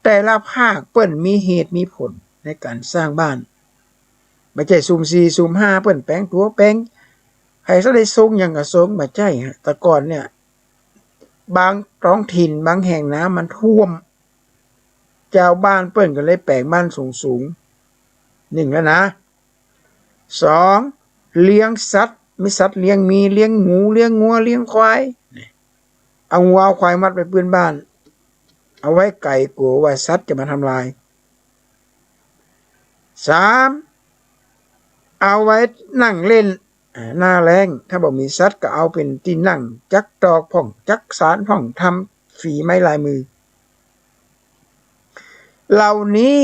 Speaker 1: แต่ละภาคเปิ้นมีเหตุมีผลในการสร้างบ้านไม่ใช่ซุ่มสี่ซุ่มห้าเปิ้นแปลงตัวแปลงให้ซะได้ทรงอย่างกับทรงไม่ใช่ฮะแต่ก่อนเนี่ยบางท้องถิ่นบางแห่งน้ำมันท่วมเจ้าบ้านเปิ้นก็เลยแปลงบ้านสูงหนึ่งแล้วนะสองเลี้ยงสัตว์มีสัตว์เลี้ยงมีเลี้ยงหมูเลี้ยงงัวเลี้ยงควายเอางัวเอาควายมัดไปปืนบ้านเอาไว้ไก่กลัวว่าสัตว์จะมาทำลายสามเอาไว้นั่งเล่นหน้าแรงถ้าบอกมีสัตว์ก็เอาเป็นที่นั่งจักตอกพ่องจักสารพ่องทำฝีไม้ลายมือเหล่านี้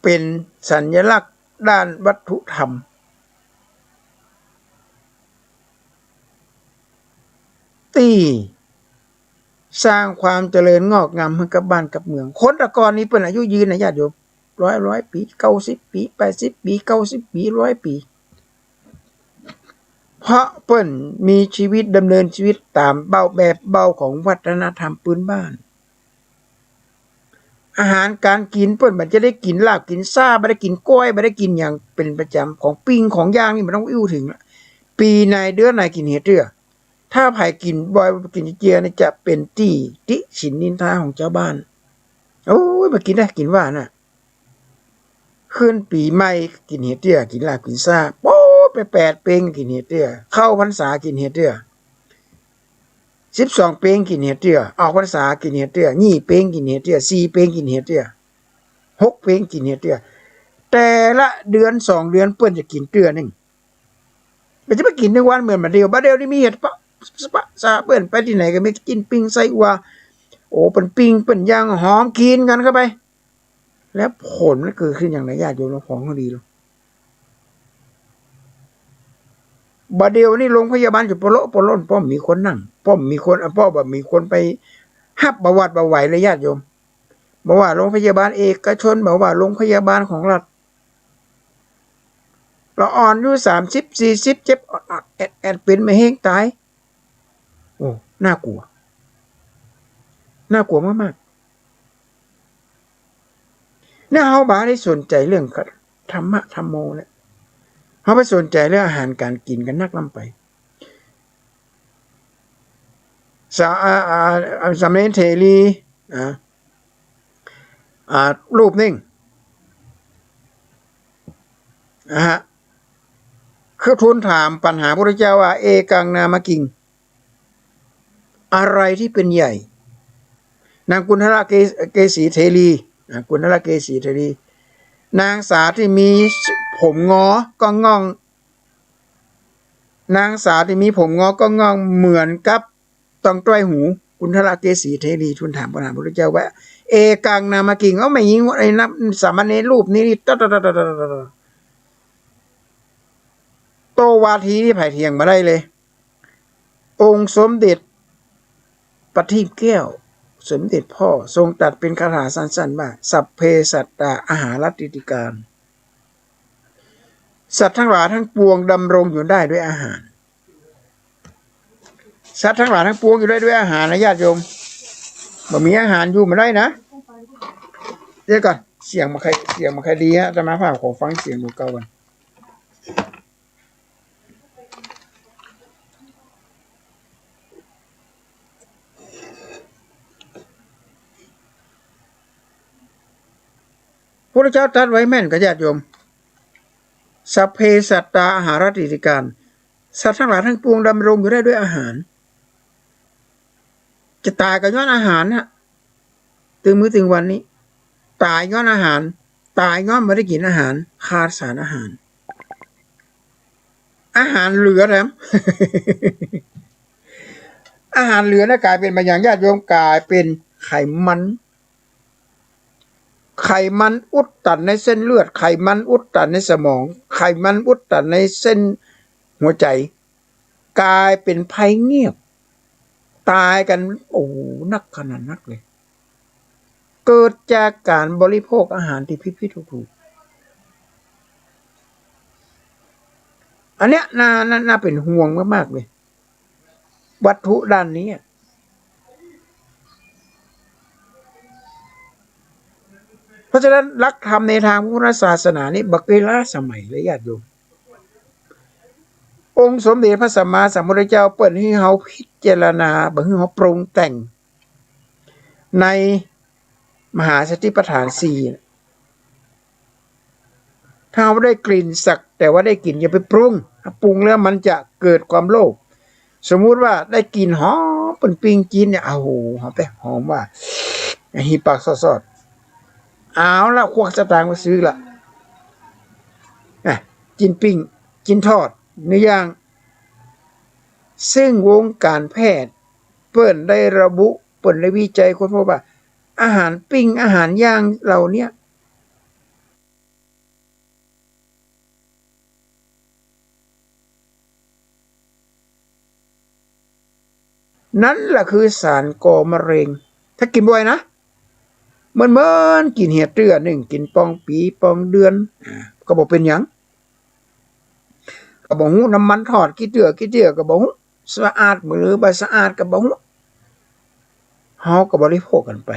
Speaker 1: เป็นสัญลักษณ์ด้านวัตถุธรรมที่สร้างความเจริญงอกงามให้กับบ้านกับเมืองคนแต่ก่อนนี้เป็นอายุยืนนะญาติโยมร้อยปี90 ปี80 ปี90 ปี100 ปีเพราะเปิ้นมีชีวิตดำเนินชีวิตตามแบบเบาของวัฒนธรรมพื้นบ้านอาหารการกินเปิ้นมันจะได้กินลาบกินซ่าไม่ได้กินกล้วยไม่ได้กินอย่างเป็นประจำของปิ้งของย่างนี่มันต้องอิ่วถึงปีในเดือนไหนกินเห็ดเตื้อถ้าไผ่กินบ่อยกินเจียนี่จะเป็นที่ติฉินนินทาของเจ้าบ้านโอ้ยมากินได้กินว่าน่ะขึ้นปีใหม่กินเห็ดเตื้อกินลาบกินซ่าโป๊ไป8 เพ็งกินเห็ดเตื้อเข้าพรรษากินเห็ดเตื้อ12 เพ็งกินเห็ดเตื้อออกพรรษากินเห็ดเตื้อ2 เพ็งกินเห็ดเตื้อ4 เพ็งกินเห็ดเตื้อ6 เพ็งกินเห็ดเตื้อแต่ละเดือน2 เดือนเปิ้นจะกินเตื้อนึงไม่จะไปกินในวันเหมือนมาเดียวบาเดียวนี่มีเห็ดปะซาเปิ้นไปที่ไหนก็ไม่กินปิ้งไส้อัวโอ้เป็นปิ้งเป็นย่างหอมกินกันเข้าไปแล้วผลมันเกิดขึ้นอย่างไรญาติโยมของเขาดีหรอบาเดียวนี่โรงพยาบาลจุดปะโลปะล้นป้อมมีคนนั่งป้อมมีคนป้อแบบมีคนไปหับประวัติประไหวเลยญาติโยมบอกว่าโรงพยาบาลเอกชนบอกว่าโรงพยาบาลของรัฐเราอ่อนอยู่30 40เจ็บแอดเป็นไม่เฮงตายโอ้น่ากลัวมากๆเนี่ยเฮาบ่ได้สนใจเรื่องธรรมะธรรมโมเนี่ยเฮาไปสนใจเรื่องอาหารการกินกันนักลำไปสามเณรเทรีรูปนิ่งฮะคือทูลถามปัญหาพระพุทธเจ้าว่าเอกังนามกิงอะไรที่เป็นใหญ่นางกุณฑลเกษีเทรีกุณฑลเกษีเทรีนางสาวที่มีผมงอก็งองนางสาวที่มีผมงอก็งองเหมือนกับต้องต้อยหูกุณฑลเกษีเทรีทูลถามปัญหาพระพุทธเจ้าว่าเอกังนามกิงไม่ยิงไอ้นับสามเณรรูปนี้โตวาทีที่ไผ่เทียงมาได้เลยองค์สมเด็จปทีปแก้วสมเด็จพ่อทรงตัดเป็นคาถาสั้นๆว่าสัพเพสัตตาอาหารติติการสัตว์ทั้งหลายทั้งปวงดำรงอยู่ได้ด้วยอาหารสัตว์ทั้งหลายทั้งปวงอยู่ได้ด้วยอาหารนะญาติโยมบ่มีอาหารอยู่มาได้นะเดี๋ยวก่อนเสียงมาใครดีฮะจะมาฝากขอฟังเสียงดูเก่ากันพระเจ้าตรัสไว้แม่นกับญาติโยม สัพเพสัตตาอาหารติติการสัตว์ทั้งหลายทั้งปวงดำรงอยู่ได้ด้วยอาหาร จะตายก็ย้อนอาหารนะถึงมื้อถึงวันนี้ตายย้อนอาหารตายย้อนไม่ได้กินอาหารขาดสารอาหารอาหารเหลือแล้ว อาหารเหลือนะกลายเป็นบางอย่างญาติโยมกลายเป็นไขมันอุดตันในเส้นเลือดไขมันอุดตันในสมองไขมันอุดตันในเส้นหัวใจกลายเป็นภัยเงียบตายกันโอ้นักขนาดนักเลยเกิดจากการบริโภคอาหารที่ผิดๆถูกๆอันเนี้ยน่าเป็นห่วงมากๆเลยวัตถุด้านนี้เพราะฉะนั้นหลักธรรมในทางพุทธศาสนานี่บักเวลาสมัยเลยญาติโยมองค์สมเด็จพระสัมมาสัมพุทธเจ้าเปิดให้เฮาพิจารณาบังให้เฮาปรุงแต่งในมหาสติปัฏฐาน4ถ้าเราได้กลิ่นสักแต่ว่าได้กลิ่นอย่าไปปรุงปรุงแล้วมันจะเกิดความโลภสมมุติว่าได้กลิ่นหอมเป็นปิ้งกินเนี่ยโอ้โหหอมแต่หอมว่าหีปากสอดๆเอาละควักสตางค์มาซื้อละกินปิ้งกินทอดเนื้อย่างซึ่งวงการแพทย์เปิ้นได้ระบุเปิ้นได้วิจัยคนพบว่าอาหารปิ้งอาหารย่างเหล่านี้นั่นแหละคือสารก่อมะเร็งถ้ากินบ่อยนะเหมือนกินเห็ดเตื้อหนึ่งกินปองปีปองเดือนก็บอกเป็นหยังก็บอกหูน้ำมันทอดกี่เตื้อก็บอกหูสะอาดมือบ่สะอาดก็บอกหูเฮาก็บริโภคกันไป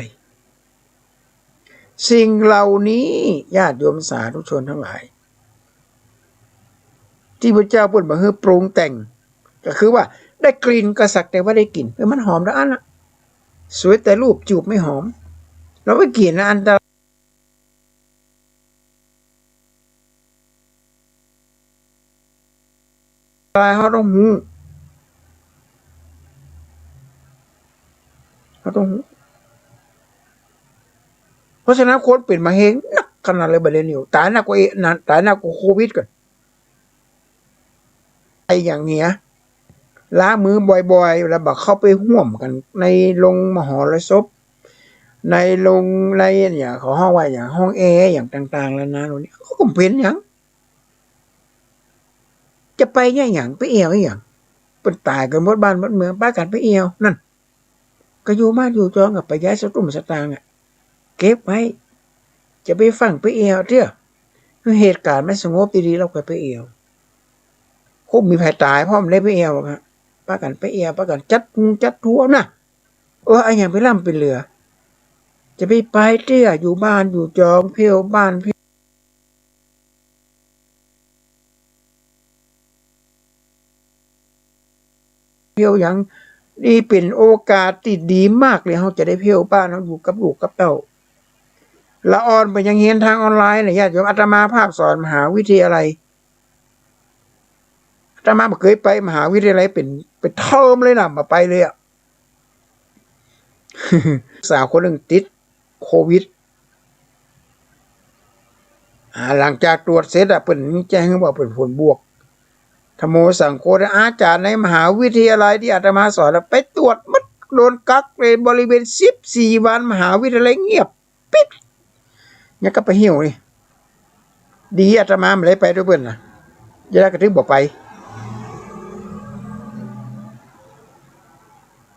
Speaker 1: สิ่งเหล่านี้ญาติโยมสาธุชนทั้งหลายที่พระเจ้าพูดมาให้ปรุงแต่งก็คือว่าได้กลิ่นก็สักแต่ว่าได้กลิ่นมันหอมแล้วอันน่ะสวยแต่รูปจูบไม่หอมเราไม่กินนะอันตรายเขาต้องหูเพราะฉะนั้นคนเป็นมะเร็งนักขนาดเลยประเด็นอยู่ตายหนักกว่าตายหนักกว่าโควิดกันไออย่างเงี้ยล้างมือบ่อยๆแล้วบักเข้าไปห่วมกันในโรงมหรสพในโรงในเนี่ยเขาห้องว่าอย่างห้องแอร์อย่างต่างๆแล้วนะตรงนี้เขาก็เป็นอย่างจะไปเนี่ยอย่างไปเอวอย่างเป็นตายกันหมดบ้านหมดเมืองป้ากันไปเอวนั่นก็อยู่มาอยู่จองกับไปย้ายสตุ้มสตางค์เก็บไว้จะไปฟังไปเอวเถอะเหตุการณ์ไม่สงบดีๆเราไปเอวคงมีแผลตายเพราะมันได้ไปเอวครับป้ากันไปเอวป้ากันจัดทัวนะไอ้อย่างไปล่ำไปเหลือจะไปเตี้ยอยู่บ้านอยู่จองเพียวบ้านเพียวอย่างนี่เป็นโอกาสที่ดีมากเลยเขาจะได้เพียวบ้านเขาอยู่กับลูกกับเต้าละออนไปยังเรียนทางออนไลน์เนี่ยญาติโยมอาตมาภาคสอนมหาวิทยาลัยอาตมาเคยไปมหาวิทยาลัยเป็นเทอมเลยนะมาไปเลยสาวคนหนึ่งติดโควิดหลังจากตรวจเสร็จเป็นแจ้งว่าเป็นผลบวกธโมสังโฆอาจารย์ในมหาวิทยาลัยที่อาตมาสอนไปตรวจมัดโดนกักเลยบริเวณ14 วันมหาวิทยาลัยเงียบปิดเนี่ยก็ไปเหี่ยวนี่ดีอาตมาไม่ได้ไปด้วยเพื่อนนะจะได้กระทึกบอกไป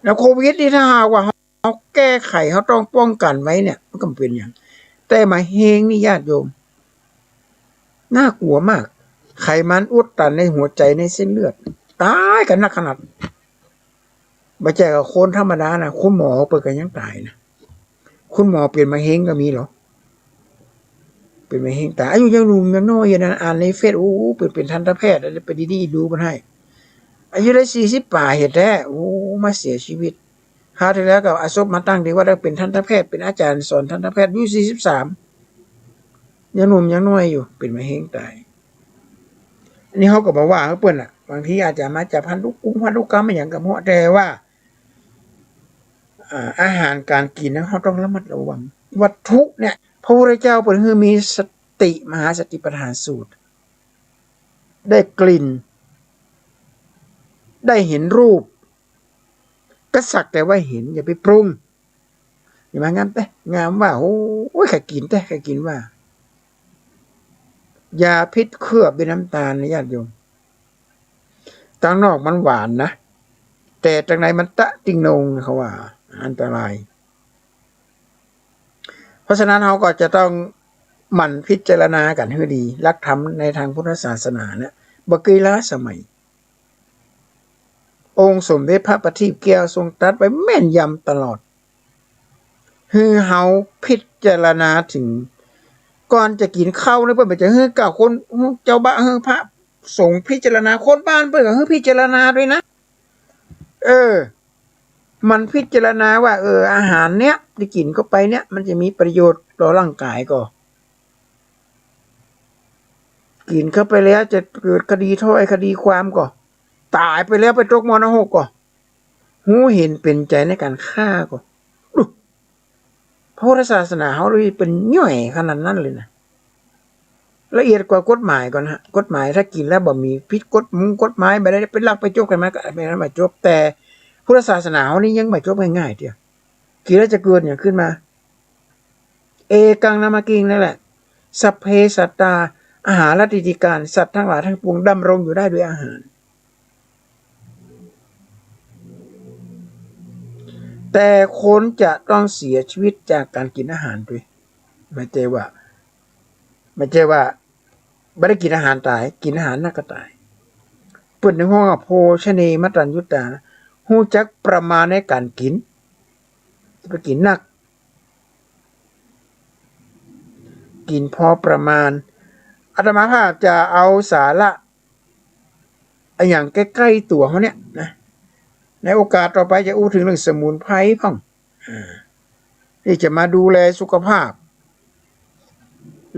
Speaker 1: แล้วโควิดนี่ถ้าหากว่าเขาแก้ไขเขาต้องป้องกันไว้เนี่ยมันก็เป็นอย่างแต่มาเฮงนี่ญาติโยมน่ากลัวมากไขมันอุดตันในหัวใจในเส้นเลือดตายกันนักขนาดไม่ใช่กับคนธรรมดานะคุณหมอเปิดกันยังตายนะคุณหมอเปลี่ยนมาเฮงก็มีเหรอเป็นมาเฮงตายอายุยังหนุ่มยังน้อยอย่างนั้นอ่านในเฟซเป็นทันตแพทย์อะไรไปดีๆดูมันให้อายุได้40 ป่าเหตุแท้มาเสียชีวิตคราวที่แล้วกับอาศพมาตั้งดีว่าได้เป็นทันตแพทย์เป็นอาจารย์สอนทันตแพทย์อายุ43ยังหนุ่มยังน้อยอยู่เป็นมะเร็งตาย นี่เขาก็บอกว่าเปิ้นบางทีอาจจะมาจากพันธุกรรมอย่างกับหัวแต่ว่าอาหารการกินนะเขาต้องระมัดระวังวัตถุเนี่ยพระพุทธเจ้าเปิ้นคือมีสติมหาสติปัฏฐานสูตรได้กลิ่นได้เห็นรูปก็สักแต่ว่าเห็นอย่าไปปรุงอย่ามางามแต่งามว่าโอ้ยใครกินแต่ใครกินว่ายาพิษเคลือบด้วยน้ำตาลนะญาติโยมทางนอกมันหวานนะแต่ทางในมันตะติงนงเขาว่าอันตรายเพราะฉะนั้นเราก็จะต้องหมั่นพิจารณากันให้ดีหลักธรรมในทางพุทธศาสนาเนี่ยบ่เคยล้าสมัยองค์สมเด็จพระประทีปแก้วทรงตรัสไว้แม่นยำตลอดคือเฮาพิจารณาถึงก่อนจะกินข้าวเนี่ยเพิ่นจะให้กับคนเจ้าบ้านให้พระสงฆ์พิจารณาคนบ้านเพิ่นก็ให้พิจารณาด้วยนะมันพิจารณาว่าอาหารเนี้ยที่กินเข้าไปเนี่ยมันจะมีประโยชน์ต่อร่างกายก็กินเข้าไปแล้วจะเกิดคดีถ้อยคดีความก็ตายไปแล้วไปตกมรณะก็หูเห็นเป็นใจในการฆ่าก็พระพุทธศาสนาเขาเลยเป็นย่อยขนาดนั้นเลยนะละเอียดกว่ากฎหมายก่อนฮะกฎหมายถ้ากินแล้วบ่มีผิดกฎหมายไม่ได้ไปลักไปจบกันมาก็ไม่ได้มาจบแต่พุทธศาสนาเขานี่ยังไม่จบง่ายๆเดียวกินแล้วจะเกิดอย่างขึ้นมาเอกังนามากิงนั่นแหละสัพเพสัตตาอาหารและติการสัตว์ทั้งหลายทั้งปวงดำรงอยู่ได้ด้วยอาหารแต่คนจะต้องเสียชีวิตจากการกินอาหารด้วยไม่ใช่ว่าไม่ได้กินอาหารตายกินอาหารน่าก็ตายเปิดในห้องโภชเนมัตตัญญุตาหู้จักประมาณในการกินจะไปกินนักกินพอประมาณอาตมาภาพจะเอาสาระอย่างใกล้ๆตัวเขาเนี่ยนะในโอกาสต่อไปจะอู้ถึงเรื่องสมุนไพรพ่องที่จะมาดูแลสุขภาพ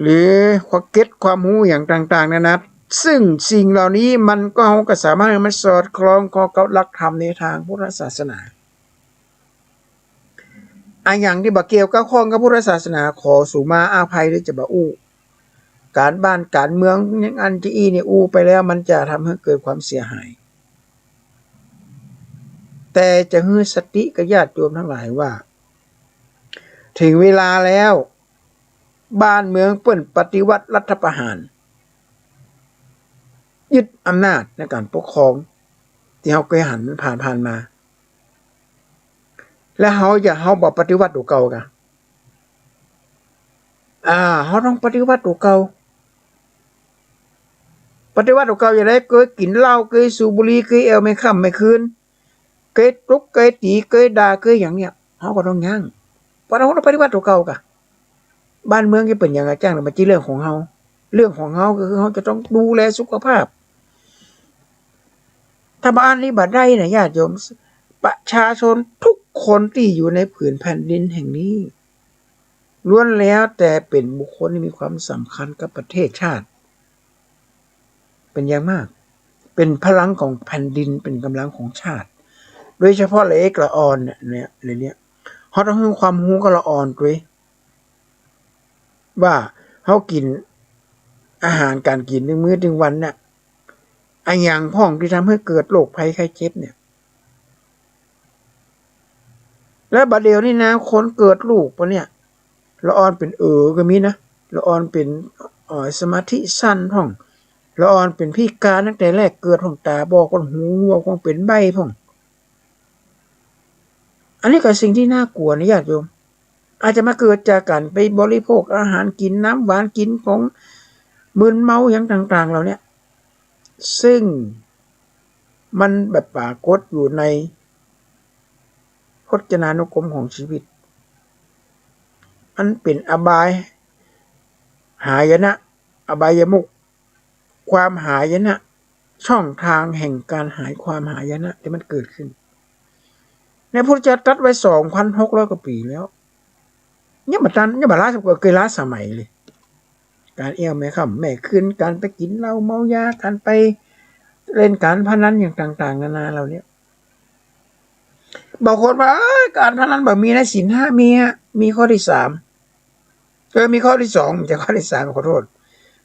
Speaker 1: หรือความเก็ตความรู้อย่างต่างๆนะซึ่งสิ่งเหล่านี้มันก็สามารถมันสอดคล้องกับหลักธรรมในทางพุทธศาสนาอย่างที่บ่เกี่ยวกับข้องกับพุทธศาสนาขอสุมาอาภัยหรือจะบ่อู้การบ้านการเมืองอย่างอันที่เนี่ยอู้ไปแล้วมันจะทำให้เกิดความเสียหายแต่จะให้สติกับญาติโยมทั้งหลายว่าถึงเวลาแล้วบ้านเมืองเปิ้นปฏิวัติรัฐประหารยึดอำนาจในการปกครองที่เขาเคยหันผ่านมาแล้วเขาบอกปฏิวัติตัวเก่ากันเขาต้องปฏิวัติตัวเก่าอย่างไรเคยกินเหล้าเคยสูบบุหรี่เคยไม่ค่ำไม่คืนเคยทุกเคยตีเคยด่าเคยอย่างเนี้ยเขาก็ต้องยั้งเพราะเราต้องปฏิวัติตัวเก่ากันบ้านเมืองจะเป็นอย่างไรจ้างมันจีเรื่องของเขาคือเขาจะต้องดูแลสุขภาพถ้าบ้านนี้บัดได้นะญาติโยมประชาชนทุกคนที่อยู่ในผืนแผ่นดินแห่งนี้ล้วนแล้วแต่เป็นบุคคลที่มีความสำคัญกับประเทศชาติเป็นอย่างมากเป็นพลังของแผ่นดินเป็นกำลังของชาติโดยเฉพาะละเอกละออนเนี่ยเขาต้องให้ความรู้กับละออนด้วยว่าเขากินอาหารการกินในมื้อถึงวันเนี่ยอย่างพ่องที่ทำให้เกิดโรคภัยไข้เจ็บเนี่ยแล้วบัดเดียวนี่นะคนเกิดลูกปะเนี่ยละออนเป็นก็มีนะละออนเป็นสมาธิสั้นพ่องละออนเป็นพิการตั้งแต่แรกเกิดพ่องตาบอกคนหูวัวคงเป็นใบพ่องอันนี้ก็สิ่งที่น่ากลัวนะญาติโยมอาจจะมาเกิดจากการไปบริโภคอาหารกินน้ำหวานกินของมึนเมาอย่างต่างๆเราเนี่ยซึ่งมันแบบปรากฏอยู่ในพจนานุกรมของชีวิตมันเป็นอบายหายนะอบายมุขความหายนะช่องทางแห่งการหายความหายนะที่มันเกิดขึ้นในพุทธเจ้าตรัสไว้ 2,600 กว่าปีแล้วเนี่ยมาล้าสักกว่าเคยล้าสมัยเลย การเอี้ยวแม่ค่ำแม่ขึ้นการไปกินเหล้าเมายาการไปเล่นการพนันอย่างต่างๆนานาเราเนี่ยบางคนว่าการพนันแบบมีนะศีลห้ามีข้อที่สามมีข้อที่สองจะข้อที่สามขอโทษ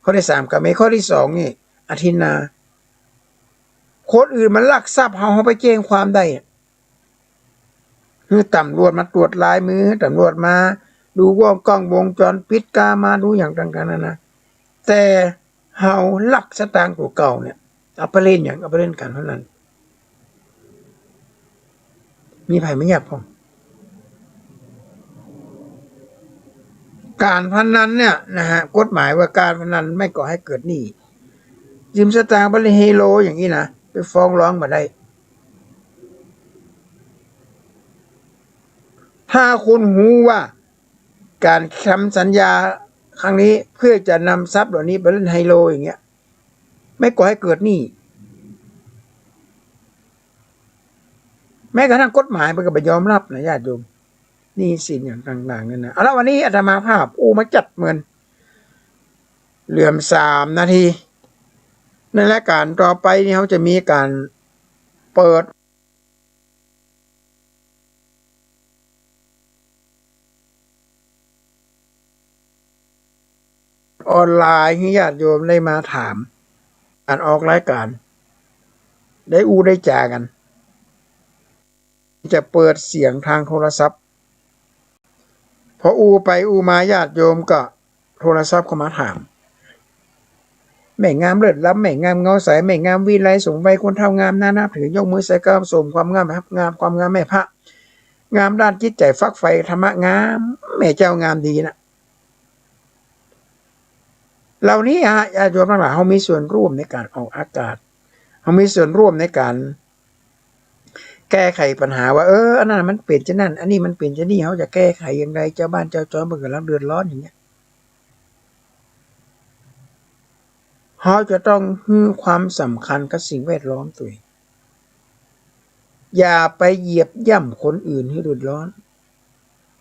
Speaker 1: ข้อที่สามกับไม่ข้อที่สองนี่อธินาคนอื่นมันลักทรัพย์เขาไปแจ้งความได้คือตำรวจมาตรวจลายมือตำรวจมาดูว่ากล้องวงจรปิดกามาดูอย่างต่างๆนานาแต่เฮาลักสตางค์ตัวเก่าเนี่ยเอาไปเล่นอย่างเอาไปเล่นการพนันมีไผไม่อยากพอการพนันเนี่ยนะฮะกฎหมายว่าการพนันไม่ก่อให้เกิดหนี้ยืมสตางค์ไปเล่นเฮโลอย่างนี้นะไปฟ้องร้องมาได้ถ้าคุณหูว่าการทำสัญญาครั้งนี้เพื่อจะนำทรัพย์เหล่านี้ไปเล่นไฮโลอย่างเงี้ยไม่ก่อให้เกิดหนี้แม้กระทั่งกฎหมายมันก็ไม่ยอมรับนะญาติโยมนี่สิ่งอย่างต่างๆนั่นนะเอาละวันนี้อาตมาภาพมาจัดเหมือนเหลื่อม3 นาทีในรายการต่อไปนี่เขาจะมีการเปิดออนไลน์ให้ญาติโยมได้มาถามการออกรายการได้ได้จากันจะเปิดเสียงทางโทรศัพท์พอไปมาญาติโยมก็โทรศัพท์เข้ามาถามแม่งามเลิศล้ำแม่งามเงาใสแม่งามวิไลสมวัยคนเท่างามน่านับถือยกมือใส่กราบสมความงามงามความงามแม่พระงามด้านจิตใจฟักไฟธรรมะงามแม่เจ้างามดีนะเหล่านี้ญาติโยมทั้งหลายเขามีส่วนร่วมในการออกอากาศเขามีส่วนร่วมในการแก้ไขปัญหาว่าอันนั้นมันเปลี่ยนจะนั่นอันนี้มันเปลี่ยนจะนี่เขาจะแก้ไขอย่างไรเจ้าบ้านเจ้าจอมมันกำลังเดือดร้อนอย่างเงี้ยเขาจะต้องให้ความสำคัญกับสิ่งแวดล้อมตัวเองอย่าไปเหยียบย่ำคนอื่นให้เดือดร้อน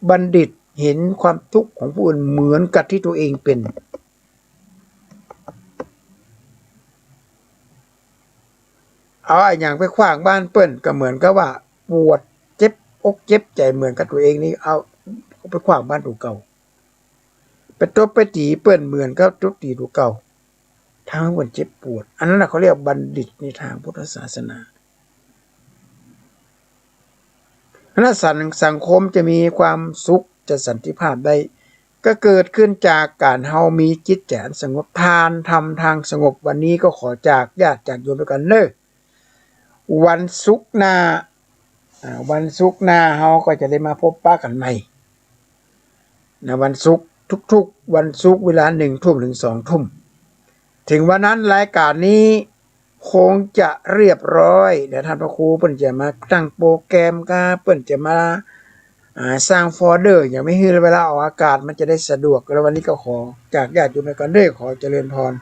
Speaker 1: บัณฑิตเห็นความทุกข์ของผู้อื่นเหมือนกับที่ตัวเองเป็นเอาอย่างไปขว้างบ้านเปิ้นก็เหมือนกับว่าปวดเจ็บอกเจ็บใจเหมือนกับตัวเองนี่เอาไปขว้างบ้านตัวเก่าไปตบไปตีเปิ้นเหมือนกับตบตีตัวเก่าทางวันเจ็บปวดอันนั้นเขาเรียกบัณฑิตในทางพุทธศาสนาถ้าสังคมจะมีความสุขจะสันติภาพได้ก็เกิดขึ้นจากการเฮามีจิตใจสงบทานทำทางสงบวันนี้ก็ขอจากญาติจากโยมด้วยกันเด้อวันศุกร์หน้าเฮาก็จะได้มาพบปะกันใหม่นะวันศุกร์ทุกๆวันศุกร์เวลา 1 ทุ่มถึง 2 ทุ่มถึงวันนั้นรายการนี้คงจะเรียบร้อยเดี๋ยวท่านพระครูเปิ้นจะมาตั้งโปรแกรมกาเปิ้นจะมาสร้างโฟลเดอร์อย่างไม่ให้เวลาออกอากาศมันจะได้สะดวกแล้ววันนี้ก็ขอจากญาติโยมไปก่อนเด้อขอเจริญพร